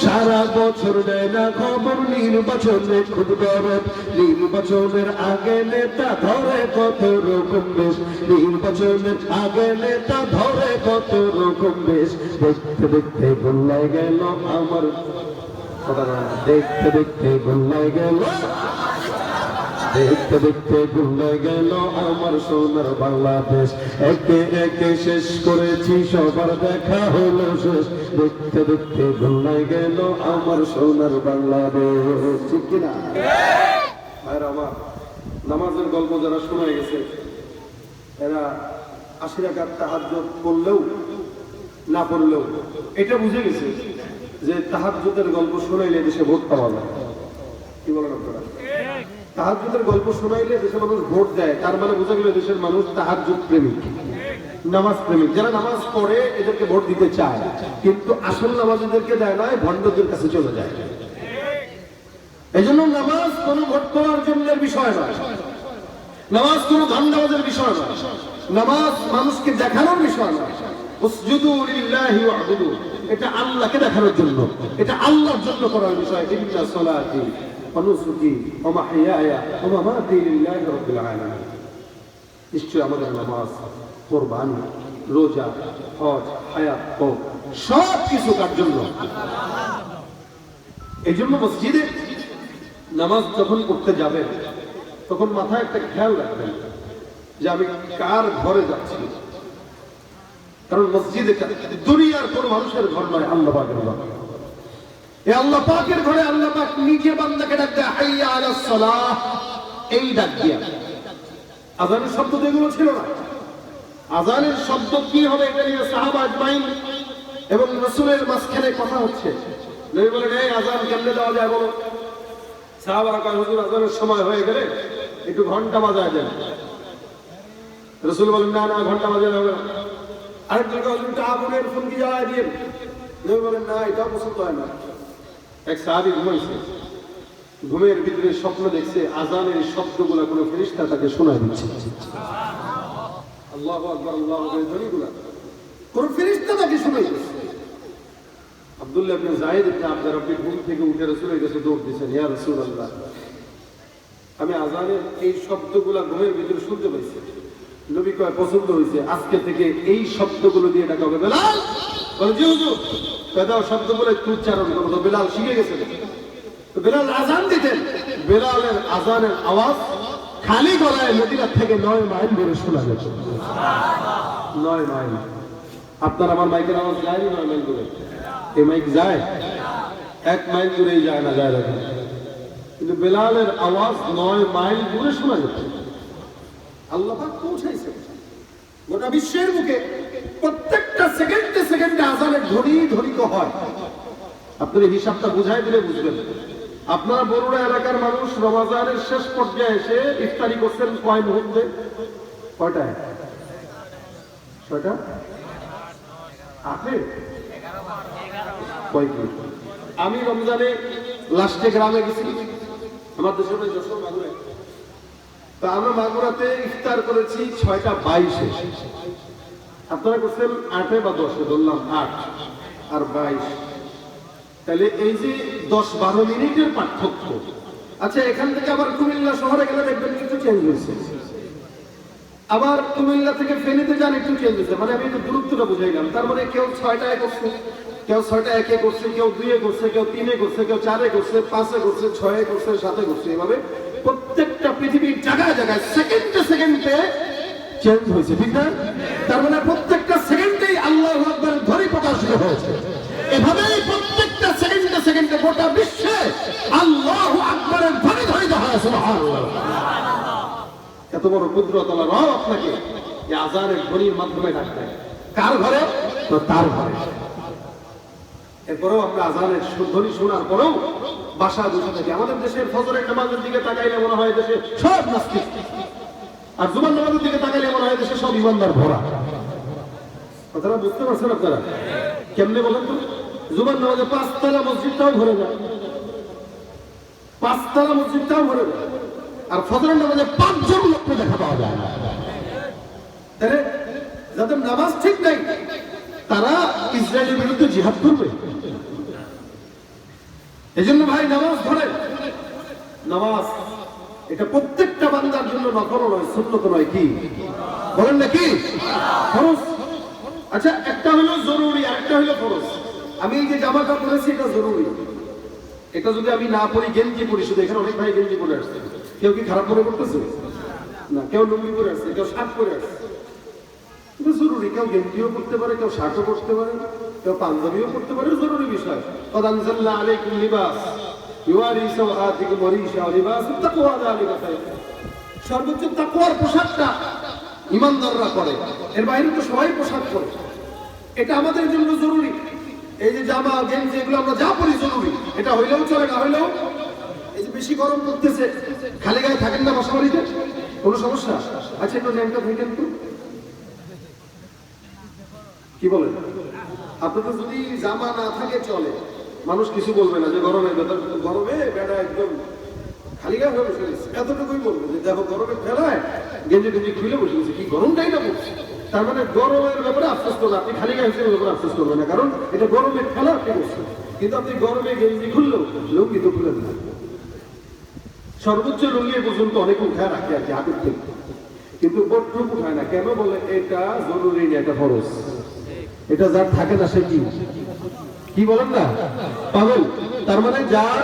সারা বছর নেয় না খবর, নির্বাচনে খুব দরদ। নির্বাচনের আগে নেতা ধরে কত রকম বেশ, নির্বাচনের আগে নেতা ধরে কত রকম বেশ। দেখতে দেখতে গোল্লায় গেল আমার, দেখতে দেখতে গোল্লায় গেল, দেখতে দেখতে গোল্লায় গেল আমার সোনার বাংলাদেশ। একে একে শেষ করেছি, সবার দেখা হলো শেষ। দেখতে দেখতে গোল্লায় গেল আমার সোনার বাংলাদেশ। ঠিক কিনা? ভাইরা আমার, নামাজের গল্প যারা শোনা গেছে, এরা ৮০ রাকাত তাহাজ্জুদ পড়লেও না পড়লেও এটা বুঝে গেছে যে তাহাজ্জুদের গল্প শোনাইলে দেশে ভোট পাওয়া যায়। কি বলেন আপনারা? তাহাজ্জুদের গল্প শোনাইলে দেশের মানুষ ভোট দেয়, তার মানে বোঝা গেল দেশের মানুষ তাহাজ্জুদ প্রেমিক, নামাজ প্রেমিক। যারা নামাজ পড়ে এদেরকে ভোট দিতে চায়, কিন্তু আসল নামাজীদেরকে দেয় না, ভণ্ডদের কাছে চলে যায়। এই জন্য নামাজ কোন ভোট করার জন্য বিষয় নয়, নামাজ কোন ধান্দাবাজের বিষয় নয়, নামাজ মানুষকে দেখানোর বিষয় নয়। উসজুদু লিল্লাহি ওয়া'বুদু, এটা আল্লাহকে দেখানোর জন্য, এটা আল্লাহর জন্য করার বিষয়। ইন্না সলাতি ওয়া নুসুকি ওয়া মাহইয়ায়া ওয়া মামাতি লিল্লাহি রাব্বিল আলামিন। নিশ্চয়ই আমাদের নামাজ, কুরবানি, রোজা, হজ, হায়াত ও সব কিছু কার জন্য? এই জন্য মসজিদে নামাজ যখন পড়তে যাবেন তখন মাথায় একটা খেয়াল রাখবেন যে আমি কার ঘরে যাচ্ছি। কারণ মসজিদ দুনিয়ার কোন মানুষের ঘর নয়, আল্লাহ পাকের ঘর। এই আল্লাহ পাকের ঘরে আল্লাহ পাক নিজে বান্দাকে ডাক দেয় হাইয়া আলাস সালাহ, এই ডাক দিয়া। আযানের শব্দ তো এগুলো ছিল না। আযানের শব্দ কি হবে এটা নিয়ে সাহাবা আজমাইন এবং রাসূলের মাঝখানে কথা হচ্ছে। নবী বলেন, এই আযান কেমনে দেওয়া যায় বলো? সাহাবারা কয়, হুজুর আযানের সময় হয়ে গেলে একটু ঘন্টা বাজায় দেন। রাসূল বলেন, না না, ঘন্টা বাজালে হবে না। আরেকজন কয়, হুজুর আগুনের ফুলকি জ্বালায় দিন। নবী বলেন, না, এটা পছন্দ হয় না। এক সাহাবী ঘুমাইছে, ঘুমের ভিতরে স্বপ্ন দেখছে আযানের শব্দগুলো কোনো ফেরেশতা তাকে শোনায় দিচ্ছে। আল্লাহু আকবার, আল্লাহু আকবার, ধ্বনিগুলো কোন ফেরেশতা তাকে শোনায় দিচ্ছে। আব্দুল্লাহ ইবনে যায়েদ ইবনে আব্দ রাব্বি ঘুম থেকে উঠে রাসূলের কাছে দৌড় দিয়েছেন, ইয়া রাসূলুল্লাহ, আমি আযানের এই শব্দগুলো ঘুমের ভিতরে শুনতে পাইছি। নবী কয়, পছন্দ হয়েছে, আজকে থেকে এই শব্দগুলো দিয়ে ডাকা হবে। বেলাল বলে, জি হুজুর। দাও শব্দগুলো একটু উচ্চারণ করো। তো বেলাল শিখে গেছে। তো বেলাল আযান দিতেন, বেলালের আযানের আওয়াজ খালি গলায় মদিনা থেকে 9 মাইল দূরে শোনা যেত। 9 মাইল। আপনার আমার মাইকের আওয়াজ যায় 9 মাইল দূরে? এই মাইক যায় 1 মাইল দূরেই যায় না, যায় রাখে। কিন্তু বেলালের আওয়াজ 9 মাইল দূরে শোনা যেত। আল্লাহ পাক পৌঁছাইছে গোটা বিশ্বের মুখে। প্রত্যেকটা সেকেন্ডে সেকেন্ডে আযানের ধ্বনি ধ্বনিত হয়। আপনার হিসাবটা বুঝাই দিলে বুঝবেন। আপনারা বরুড়া এলাকার মানুষ রমজানের শেষ পর্যায়ে এসে ইফতারি করছেন কয় মুহূর্তে? কয়টায়? 6টা? আপনি আমি রমজানে লাস্টে গ্রামে গেছি, আমার দেশের যশোর মাগুরায়। তা আমরা মাগুরাতে ইফতার করেছি 6:22-এ। আপনারা করছেন 8-এ বা 10-এ, ধরলাম 8 আর 22। তাহলে এই যে 10-12 মিনিটের পার্থক্য। আচ্ছা, এখান থেকে আবার কুমিল্লা শহরে গেলে দেখবেন কিছু চেঞ্জ হয়েছে। আবার কুমিল্লা থেকে ফেনীতে যান, একটু চেঞ্জ হয়েছে। মানে আমি একটু দূরত্বটা বুঝাইলাম। তার মানে কেউ 6টায় করছে, কেউ 6:01-এ করছে, কেউ 2-এ করছে, কেউ 3-এ করছে, কেউ 4-এ করছে, 5-এ করছে, 6-এ করছে, 7-এ করছে। এভাবে প্রত্যেকটা পৃথিবীর জায়গায় জায়গায় সেকেন্ডে সেকেন্ডে চেঞ্জ হয়েছে, ঠিক না? তার মানে প্রত্যেকটা সেকেন্ডেই আল্লাহু আকবার ধ্বনি প্রকাশিত হয়েছে। এভাবেই প্রত্যেকটা সেকেন্ডে সেকেন্ডে গোটা বিশ্বে আল্লাহু আকবারের ধ্বনি সুবহানাল্লাহ। এত বড় কুদরত আল্লাহ রব আপনাকে এই আযানের ধ্বনির মাধ্যমে ডাকতেন। কার ঘরে? তো তার ঘরে। এরপরেও আমরা আযানের ধ্বনি শোনার পরেও বাসা বসে থাকি। আমাদের দেশের ফজরের নামাজের দিকে তাকাইলে মনে হয় দেশে সব নাস্তিক, আর জুমার নামাজের দিকে তাকাইলে মনে হয় দেশে সব ইমানদার ভরা। কথাটা বুঝতে পারছেন আপনারা? কেমনে বলেন তো? জুমার নামাজে 5 তলা মসজিদটাও ভরে যায়, 5 তলা মসজিদটাও ভরে যায়, আর ফজরের নামাজে 5 জন লোককে দেখা পাওয়া যায় না। তাহলে যাদের নামাজ ঠিক নাই তারা ইসরায়েলের বিরুদ্ধে জিহাদ করবে। এই জন্য ভাই নামাজ ধরেন। নামাজ এটা প্রত্যেকটা বান্দার জন্য নফল নয়, সুন্নত নয়, কি বলেন নাকি? ফরজ। আচ্ছা, একটা হলো জরুরি আর একটা হলো ফরজ। আমি এই যে জামাটা পরেছি এটা জরুরি, এটা যদি আমি না পরি, গেঞ্জি পরি, শুধু এখানে অনেক ভাই গেঞ্জি পরে আসছে, কেউ কি খারাপ মনে করতেছে? না, কেউ লুঙ্গি পরে আসছে, কেউ শার্ট পরে আসছে, এটা জরুরি। কেউ গেঞ্জিও পরতে পারে, কেউ শার্টও পরতে পারে, কেউ পাঞ্জাবিও পরতে পারে, জরুরি বিষয়। قد أنزلنا عليكم لباس يواري سوآتكم وريشا ولباس التقوى ذلك خير। সর্বোচ্চ তাকওয়ার পোশাকটা ইমানদাররা করে, এর বাইরে তো সবাই পোশাক পরে। এটা আমাদের জন্য জরুরি। এই যে জামা গেঞ্জি এগুলো আমরা যা পরি জরুরি, এটা হইলেও চলে, না হইলেও। এই যে বেশি গরম পড়তেছে, খালি গায়ে থাকেন না বাসা বাড়িতে, কোনো সমস্যা? আচ্ছা, একটু ল্যাংটা থাকেন তো, কি বলেন? আপনাদের যদি জামা না থাকে চলে, মানুষ কিছু বলবে না যে গরমে গরমে বেড়া একদম খালি গায়ে হয়ে বসে গেছে, এতটুকুই বলবে যে দেখো গরমে ফেলায় গেঞ্জি টেঞ্জি খুলে বসে গেছে, কি গরমটাই না পড়ছে। তার মানে গরমের ব্যাপারে আফসোস করবেন, আপনি খালি গায়ে হিসেবে ব্যাপারে আফসোস করবেন না, কারণ এটা গরমে ফেলা আপনি বসছেন। কিন্তু আপনি গরমে গেঞ্জি খুললেও লুঙ্গি তো খুলে না, সর্বোচ্চ লুঙ্গি পর্যন্ত অনেকে উঠায় রাখে আর কি হাতের থেকে, কিন্তু বটটুক উঠায় না। কেন বলে? এটা জরুরি না, এটা ফরজ। এটা যার থাকে না সে কি বলেন না? পাগল। তার মানে যার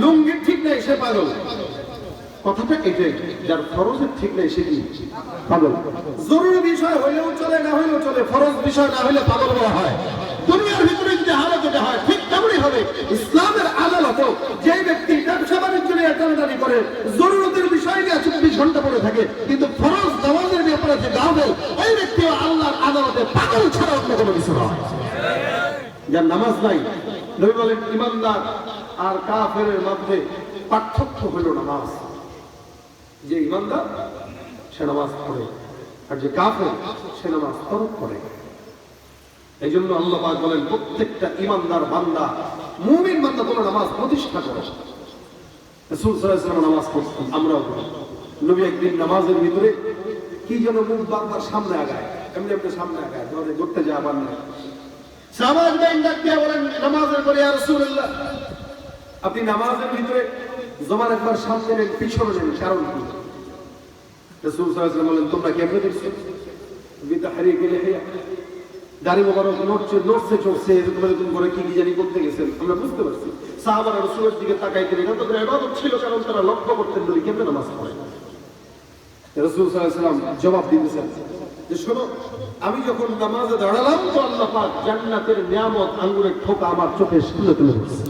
লুঙ্গি ঠিক নাই সে পাগল, কথাটা এটাই। যার ফরজের ঠিক নাই সে কি? পাগল। জরুরি বিষয় হইলেও চলে, না হইলেও চলে, ফরজ বিষয় না হইলে পাগল বলা হয়। দুনিয়ার ভিতরে যদি হালত যেটা হয় ঠিক তেমনই হবে ইসলামের আদালতেও। যে ব্যক্তি ব্যবসা বাণিজ্য নিয়ে টানাটানি করে, জরুরতের বিষয় নিয়ে 24 ঘন্টা পড়ে থাকে, কিন্তু ফরজ নামাজের ব্যাপারে যে গাফেল, ওই ব্যক্তিও আল্লাহর আদালতে পাগল ছাড়া অন্য কোনো কিছু নয়। যার নামাজ নাই, নবী বলেন ইমানদার আর কাফেরের মধ্যে পার্থক্য হলো নামাজ। যে ইমানদার সে নামাজ পড়ে, আর যে কাফের সে নামাজ তরক করে। এই জন্য আল্লাহ পাক বলেন প্রত্যেকটা ইমানদার বান্দা, মুমিন বান্দা তোমরা নামাজ প্রতিষ্ঠা করো। রাসূল সাল্লাল্লাহু আলাইহি ওয়াসাল্লাম নামাজ পড়তেন, আমরাও পড়ি। নবী একদিন নামাজের ভিতরে কি যেন মুখ বারবার সামনে আগায়, এমনি এমনি সামনে আগায়, ধরে ঘুরতে যায় আবার না। সাহাবায়ে কেরাম ডাক দিয়ে বলেন নামাজের পরে, ইয়া রাসূলুল্লাহ আপনি নামাজের ভিতরে জমান একবার সামনে নেন, পিছনে নেন, কারণ কি? রাসূল সাল্লাল্লাহু আলাইহি ওয়াসাল্লাম বলেন তোমরা কেমনে দেখছো? বিতাহরিকি লিহিয়া, দাড়ি মোবারক নড়ছে চড়ছে, এরকম করে কি জানি করতে গেছেন, আমরা বুঝতে পারছি। সাহাবারা রাসূলের দিকে তাকাইতেন, এটা তো ইবাদত ছিল, কারণ তারা লক্ষ্য করতেন নবী কেমনে নামাজ পড়ে। রাসূল সাল্লাল্লাহু আলাইহি ওয়াসাল্লাম জবাব দিতেছেন যে শোনো, আমি যখন নামাজে দাঁড়ালাম তো আল্লাহ পাক জান্নাতের নিয়ামত আঙ্গুরের ঠোকা আমার চোখে তুলে তুলে দিয়েছে।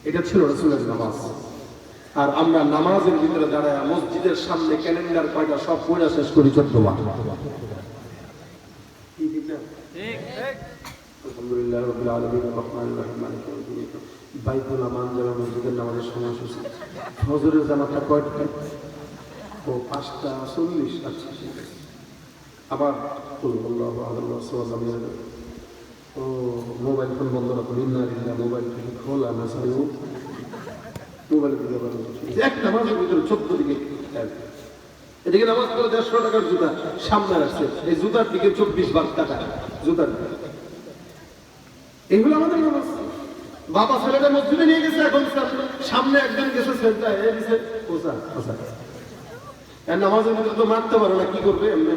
এটা ছিল রাসূলের নামাজ। আর আমরা নামাজের ভিতরে দাঁড়ায় মসজিদের সামনে ক্যালেন্ডার কয়টা সব পড়া শেষ করি 14 বার। আলহামদুলিল্লাহ রাব্বিল আলামিন আর-রাহমানির রাহিম মালিকি ইয়াউমিদ্দিন। বাইতুল আমান যারা মসজিদের নামাজের সময়সূচি, ফজরের জামাতটা কয়টা? ও 5:40। আচ্ছা, আবার আল্লাহু আল্লাহু সুবহানাহু। ও মোবাইল ফোন বন্ধ রাখুন, ইন্নালিল্লাহ, মোবাইল থেকে খোলা না সাইও, মোবাইলের দিকে আবার এক নামাজের ভিতরে 14 দিকে এদিকে নামাজ পড়ে 150 টাকার জুতা সামনে রাখছে, এই জুতার দিকে 24 বার টাকা জুতার। এইগুলো আমাদের নামাজ। বাবা ছেলেটা মসজিদে নিয়ে গেছে, এখন সামনে একজন গেছে সেজদায়, এই দিছে ওসা ওসা। আর নামাজের মধ্যে তো মারতে পারে না, কি করবে? এমনি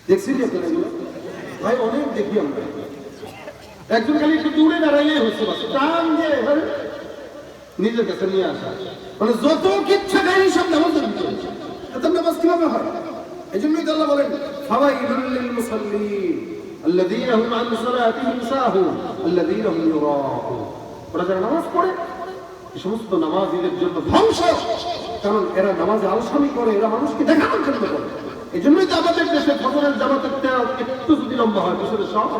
দেখছি এগুলো ভাই, অনেক দেখি আমরা। একজন খালি একটু দূরে দাঁড়াইলেই হচ্ছে, বাস টান দিয়ে নিজের কাছে নিয়ে আসা, মানে যত কিচ্ছা খাই সব নামাজের ভিতরে। এত নামাজ কিভাবে হয়? এই জন্যই তো আল্লাহ বলেন ফাওয়াইলুল লিল মুসাল্লিন, আল্লাযীনা হুম আন সালাতিহিম সাহুন আল্লাযীনা হুম ইউরাউন। ওরা যারা নামাজ পড়ে এই সমস্ত নামাজীদের জন্য ধ্বংস, কারণ এরা নামাজে আলসামি করে, এরা মানুষকে দেখানোর জন্য করে। এই জন্যই তো আমাদের দেশে ফজরের জামাতের একটু যদি লম্বা হয় পিছনে সব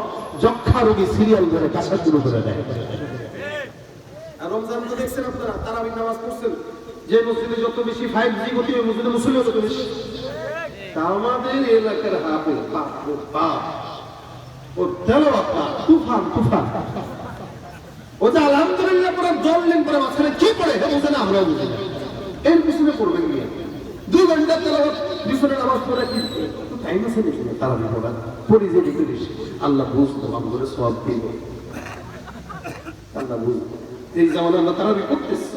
যক্ষা রোগী সিরিয়াল ধরে কাশা শুরু করে দেয়। আর রমজান তো দেখছেন আপনারা, তারাবির নামাজ পড়ছেন, যে মসজিদে যত বেশি 5G গতি ওই মসজিদে মুসল্লি তত বেশি। আমাদের এলাকার হাফেজ বাপ ও তেলাওয়াত না, তুফান তুফান। ও যে আলহামদুলিল্লাহ পরে জ্বললেন পরে মাঝখানে কি পড়ে এটা বুঝে না, আমরাও বুঝি না। এর পিছনে পড়বেন নিয়ে 2 ঘন্টা তেলাওয়াত পিছনে নামাজ পড়ে কি টাইম আছে নাকি? তারাবি পড়া পড়ি যে একটু বেশি, আল্লাহ বুঝতো আমাদের সওয়াব দিব, আল্লাহ বুঝতো। এই জামানে আমরা তারাবি করতেছি,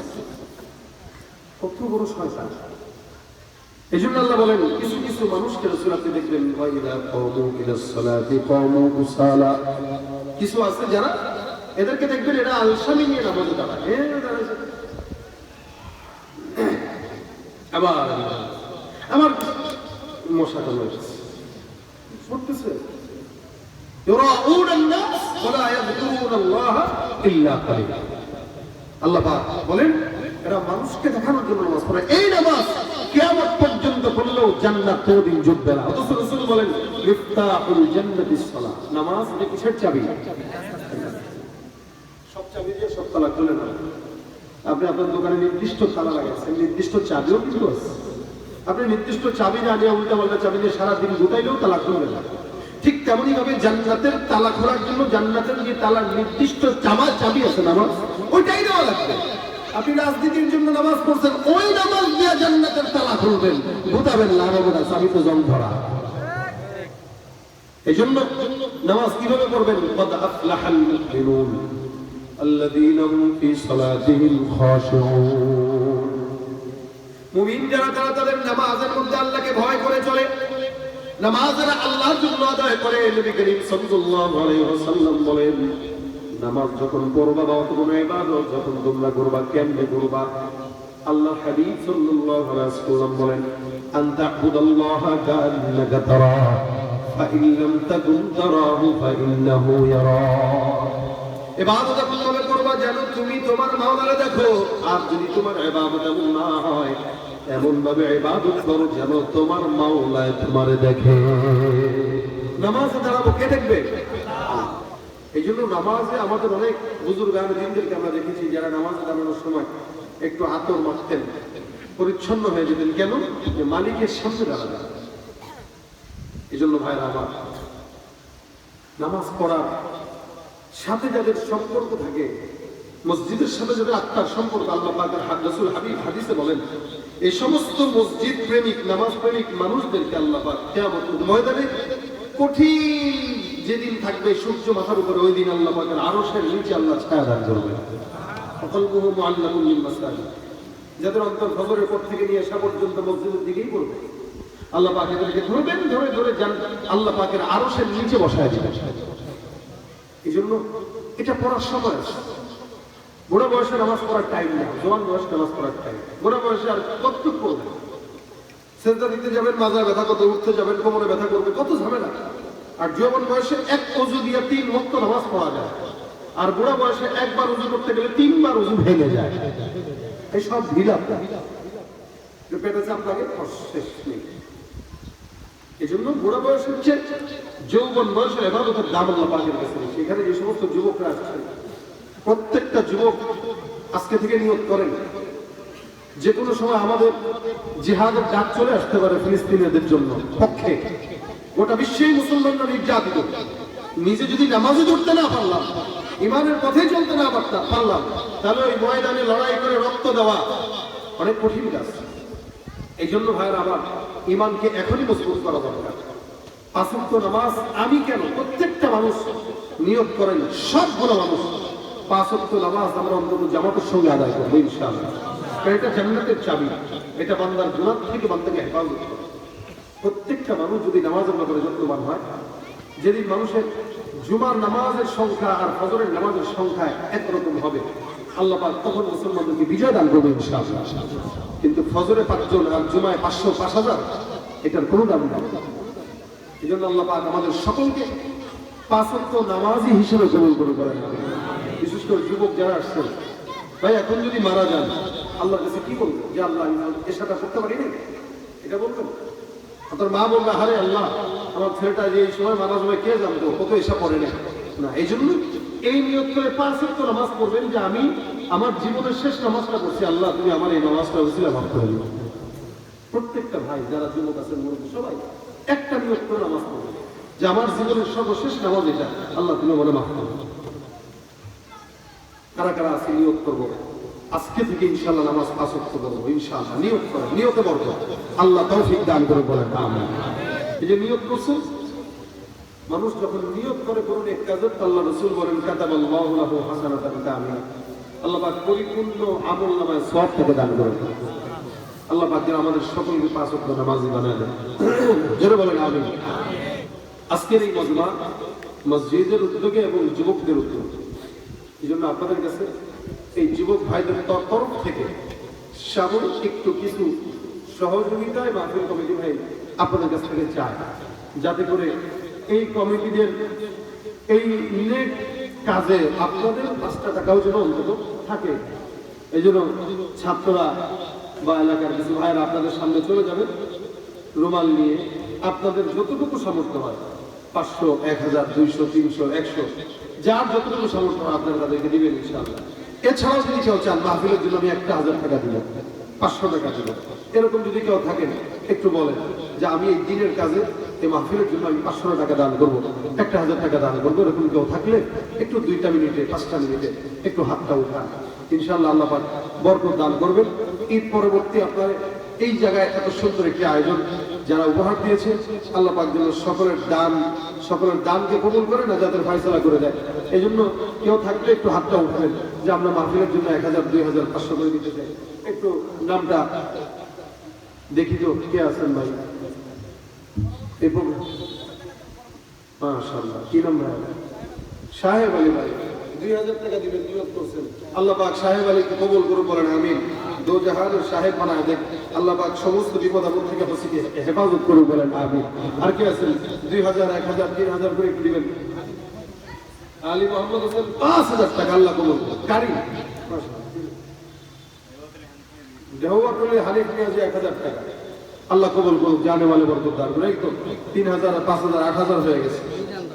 কত বড় শয়তান। এই জন্য আল্লাহ বলেন কিছু কিছু মানুষকে রাসূল আপনি দেখবেন ওয়াইদা কাওমু ইলাস সালাতি কাওমু কুসালা, কিছু আছে যারা এদেরকে দেখবেন এরা আলসামি নিয়ে নামাজে দাঁড়ায়। আবার আমার মশা কামড়েছে পড়তেছে ইউরাউনান নাস ওয়ালা ইয়াযকুরুনাল্লাহ ইল্লা কালিলা। আল্লাহ পাক বলেন এরা মানুষকে দেখানোর জন্য নামাজ পড়ে, এই নামাজ কিয়ামত পর্যন্ত পড়লেও জান্নাত কোনদিন জুটবে না। অথচ রাসূল বলেন মিফতাহুল জান্নাতিস সালাহ, নামাজ এটা কিসের চাবি? সব চাবি দিয়ে সব তালা খুলে না। আপনি আপনার দোকানে নির্দিষ্ট তালা লাগাচ্ছেন, নির্দিষ্ট চাবিও কিন্তু আছে। আপনি নির্দিষ্ট চাবি না নিয়ে উল্টা পাল্টা চাবি দিয়ে সারাদিন গোটাইলেও তালা খুলবে না। ঠিক তেমনই ভাবে জান্নাতের তালা খোলার জন্য জান্নাতের যে তালার নির্দিষ্ট চাবি আছে নামাজ, ওইটাই দেওয়া লাগবে। আপনি রাজনীতির জন্য নামাজ পড়ছেন, ওই নামাজ দিয়ে জান্নাতের তালা খুলবেন, গোটাবেন না, গোটা চাবি তো জং ধরা। এই জন্য নামাজ কিভাবে পড়বেন? কদ আফলাহাল মুমিনুন আল্লাযীনা হুম ফি সালাতিহিম খাশিউন। মুমিন যারা তারা তাদের নামাজের মধ্যে আল্লাহকে ভয় করে চলে, নামাজের আল্লাহর জন্য আদায় করে। নবী করিম সাল্লাল্লাহু আলাইহি ওয়াসাল্লাম বলেন নামাজ যখন পড়বা বা কোনো ইবাদত যখন তোমরা করবা কেমনে করবা? আল্লাহ হাবিব সাল্লাল্লাহু আলাইহি ওয়াসাল্লাম বলেন আনতা আবুদাল্লাহা কাআন্নাকা তারা ফা ইন লাম তাকুন তারাহু ফা ইন্নাহু ইয়ারাক। ইবাদত এমন ভাবে করবা যেন তুমি তোমার মাওলাকে দেখো, আর যদি তোমার ইবাদত এমন না হয় এমন ভাবে ইবাদত করো যেন তোমার মাওলা তোমারে দেখে। নামাজে দাঁড়াবো কে দেখবে? এই জন্য নামাজে আমাদের অনেক বুজুর্গ আলেমদেরকে আমরা দেখেছি যারা নামাজে দাঁড়ানোর সময় একটু আতর মাখতেন, পরিচ্ছন্ন হয়ে যেতেন। কেন? যে মালিকের সামনে দাঁড়াবেন। এই জন্য ভাইরা আমার নামাজ পড়ার সাথে যাদের সম্পর্ক থাকে, মসজিদের সাথে যাদের আত্মার সম্পর্ক, আল্লাহ পাকের রাসূল হাবিব হাদিসে বলেন এই সমস্ত মসজিদ প্রেমিক নামাজ প্রেমিক মানুষদেরকে আল্লাহ পাক কিয়ামতের ময়দানে কঠিন যেদিন থাকবে সূর্য মাথার উপরে, ওই দিন আল্লাহ পাকের আরশের নিচে আল্লাহ ছায়া দান করবে। কলবুহু মুআল্লাকুন বিল মাসাজিদ, যাদের অন্তর ফজরের পর থেকে নিয়ে আসা পর্যন্ত মসজিদের দিকেই পড়বে, আল্লাহ পাক এদেরকে ধরবেন, ধরে ধরে আল্লাহ পাকের আরশের নিচে বসায় দিবেন। এই জন্য এটা পড়ার সময় আছে। বুড়া বয়সে নামাজ পড়ার টাইম না, জওয়ান বয়সে নামাজ পড়ার টাইম। বুড়া বয়সে আর কতটুকু পড়বে, সেজদা দিতে যাবেন মাজায় ব্যথা করবে, উঠতে যাবেন কোমরে ব্যথা করবে, কত ঝামেলা। আর যৌবন বয়সে এক ওযু দিয়ে 3 ওয়াক্ত নামাজ পড়া যায়, আর বুড়া বয়সে একবার ওযু করতে গেলে 3 বার ওযু ভেঙে যায়। এই সব ঢিলা পেটে চাপ লাগে, শেষ নেই। এই জন্য বুড়া বয়স হচ্ছে যৌবন বয়সের ইবাদতের দাম আল্লাহ পাকের কাছে। সেখানে যে সমস্ত যুবকরা আসছেন, প্রত্যেকটা যুবক আজকে থেকে নিয়ত করেন যে কোনো সময় আমাদের জিহাদের ডাক চলে আসতে পারে ফিলিস্তিনিদের জন্য পক্ষে। গোটা বিশ্বেই মুসলমানরা নির্যাতিত, নিজে যদি নামাজে ধরতে না পারলাম, ইমানের পথে চলতে না পারলাম, তাহলে ওই ময়দানে লড়াই করে রক্ত দেওয়া অনেক কঠিন কাজ। এই জন্য ভাইয়ের আমার ইমানকে এখনই মজবুত করা দরকার। 5 ওয়াক্ত নামাজ আমি কেন, প্রত্যেকটা মানুষ নিয়ত করেন, সবগুলো মানুষ 5 ওয়াক্ত নামাজ আমরা অন্তত জামাতের সঙ্গে আদায় করবো ইনশাআল্লাহ। এটা জান্নাতের চাবি, এটা বান্দার গুনাহ থেকে বান্দাকে হেফাজত করে। প্রত্যেকটা মানুষ যদি নামাজের ব্যাপারে যত্নবান হয়, যেদিন মানুষের জুমার নামাজের সংখ্যা আর ফজরের নামাজের সংখ্যা একরকম হবে, আল্লাহ পাক তখন মুসলমানদেরকে বিজয় দান করবে ইনশাআল্লাহ। কিন্তু ফজরে 5 জন আর জুমায় 500-5000 এটার কোনো দাম নেই। এই জন্য আল্লাহ পাক আমাদের সকলকে পাঁচ ওয়াক্ত নামাজি হিসেবে কবুল করে করেন। বিশেষ করে যুবক যারা আসছেন, ভাই এখন যদি মারা যান আল্লাহর কাছে কি বলবেন? যে আল্লাহ আমি এসাটা করতে পারি না, এটা বলবেন? আপনার মা বলবে হারে আল্লাহ আমার ছেলেটা যে এই সময় মারা যাবে কে জানতো, কত এসা পড়ে না। এই জন্য এই নিয়ত করে পাঁচ ওয়াক্ত নামাজ পড়বেন যে আমি আমার জীবনের শেষ নামাজটা করছি, আল্লাহ তুমি আমার এই নামাজটা উসিলা মাফ করে দিও। প্রত্যেকটা ভাই যারা যুবক আছেন সবাই একটা নিয়ত করে নামাজ পড়বে যে আমার জীবনের সর্বশেষ নামাজ এটা, আল্লাহ তুমি মনে মাফ করো। কারা কারা আছে নিয়ত করবো আজকে থেকে ইনশাআল্লাহ নামাজ পাঁচ ওয়াক্ত করবো ইনশাআল্লাহ। নিয়ত করে, নিয়তে বরকত, আল্লাহ তৌফিক দান করে বলেন আমিন। এই যে নিয়ত করছেন, মানুষ যখন নিয়ত করে করুন এক কাজের, আল্লাহ রাসূল বলেন কাতাবাল্লাহু লাহু হাসানাতান কামিলা, আল্লাহ পাক পরিপূর্ণ আমলনামায় সওয়াব থেকে দান করেন। আল্লাহ পাক যেন আমাদের সকলকে পাঁচ ওয়াক্ত নামাজি বানায় দেন, জোরে বলেন আমিন। আজকের এই মজমা মসজিদের উদ্যোগে এবং যুবকদের উদ্যোগে, এই জন্য আপনাদের কাছে এই যুবক ভাইদের তরফ থেকে সাময়িক একটু কিছু সহযোগিতায় মাহফিল কমিটি ভাই আপনাদের কাছ থেকে চায়, যাতে করে এই কমিটিদের এই নেক কাজে আপনাদের 5টা টাকাও যেন অন্তত থাকে। এই জন্য ছাত্ররা বা এলাকার কিছু ভাইয়েরা আপনাদের সামনে চলে যাবেন রুমাল নিয়ে, আপনাদের যতটুকু সামর্থ্য হয় 500, 1000, 200, 300, 100 যার যতটুকু সামর্থ্য হয় আপনারা তাদেরকে দিবেন ইনশাআল্লাহ। এছাড়াও যদি কেউ চান মাহফিলের জন্য আমি একটা 1000 টাকা দিব, 500 টাকা দিব, এরকম যদি কেউ থাকেন একটু বলেন যে আমি এই দিনের কাজে এই মাহফিলের জন্য আমি 500 টাকা দান করবো, 1000 টাকা দান করবো, এরকম কেউ থাকলে একটু 2টা মিনিটে 5টা মিনিটে একটু হাতটা উঠান, ইনশাআল্লাহ আল্লাহ পাক বরকত দান করবেন। ঈদ পরবর্তী আপনার এই জায়গায় এত সুন্দর একটি আয়োজন যারা উপহার দিয়েছে, আল্লাহ পাক যেন সকলের দানকে কবুল করে না, যাদের ফয়সালা করে দেয়। এই জন্য কেউ থাকলে একটু হাতটা উঠবেন যে আমরা মাহফিলের জন্য 1000, 2000, 500 করে দিতে চাই। একটু নামটা দেখি তো কে আছেন ভাই? মাশাআল্লাহ, কি নাম ভাই? সাহেব আলী ভাই 2000 টাকা দিবেন, নিয়ত করছেন। আল্লাহ পাক সাহেব আলীকে কবুল করুন বলেন আমিন। দো জাহানের সাহেব বানায় দেখ, আল্লাহ পাক সমস্ত বিপদ আপদ থেকে হসিকে হেফাজত করুন বলেন আমিন। আর কি আছেন 2000, 1000, 3000 করে একটু দিবেন। আলী মোহাম্মদ হোসেন 5000 টাকা, আল্লাহ কবুল করুন। কারি দেহওয়াতুল হানিফ নিয়াজি 1000 টাকা, আল্লাহ কবুল করুন, জানে ওয়ালে বরকত দান করুন। এই তো 3000, 5000, 8000 হয়ে গেছে।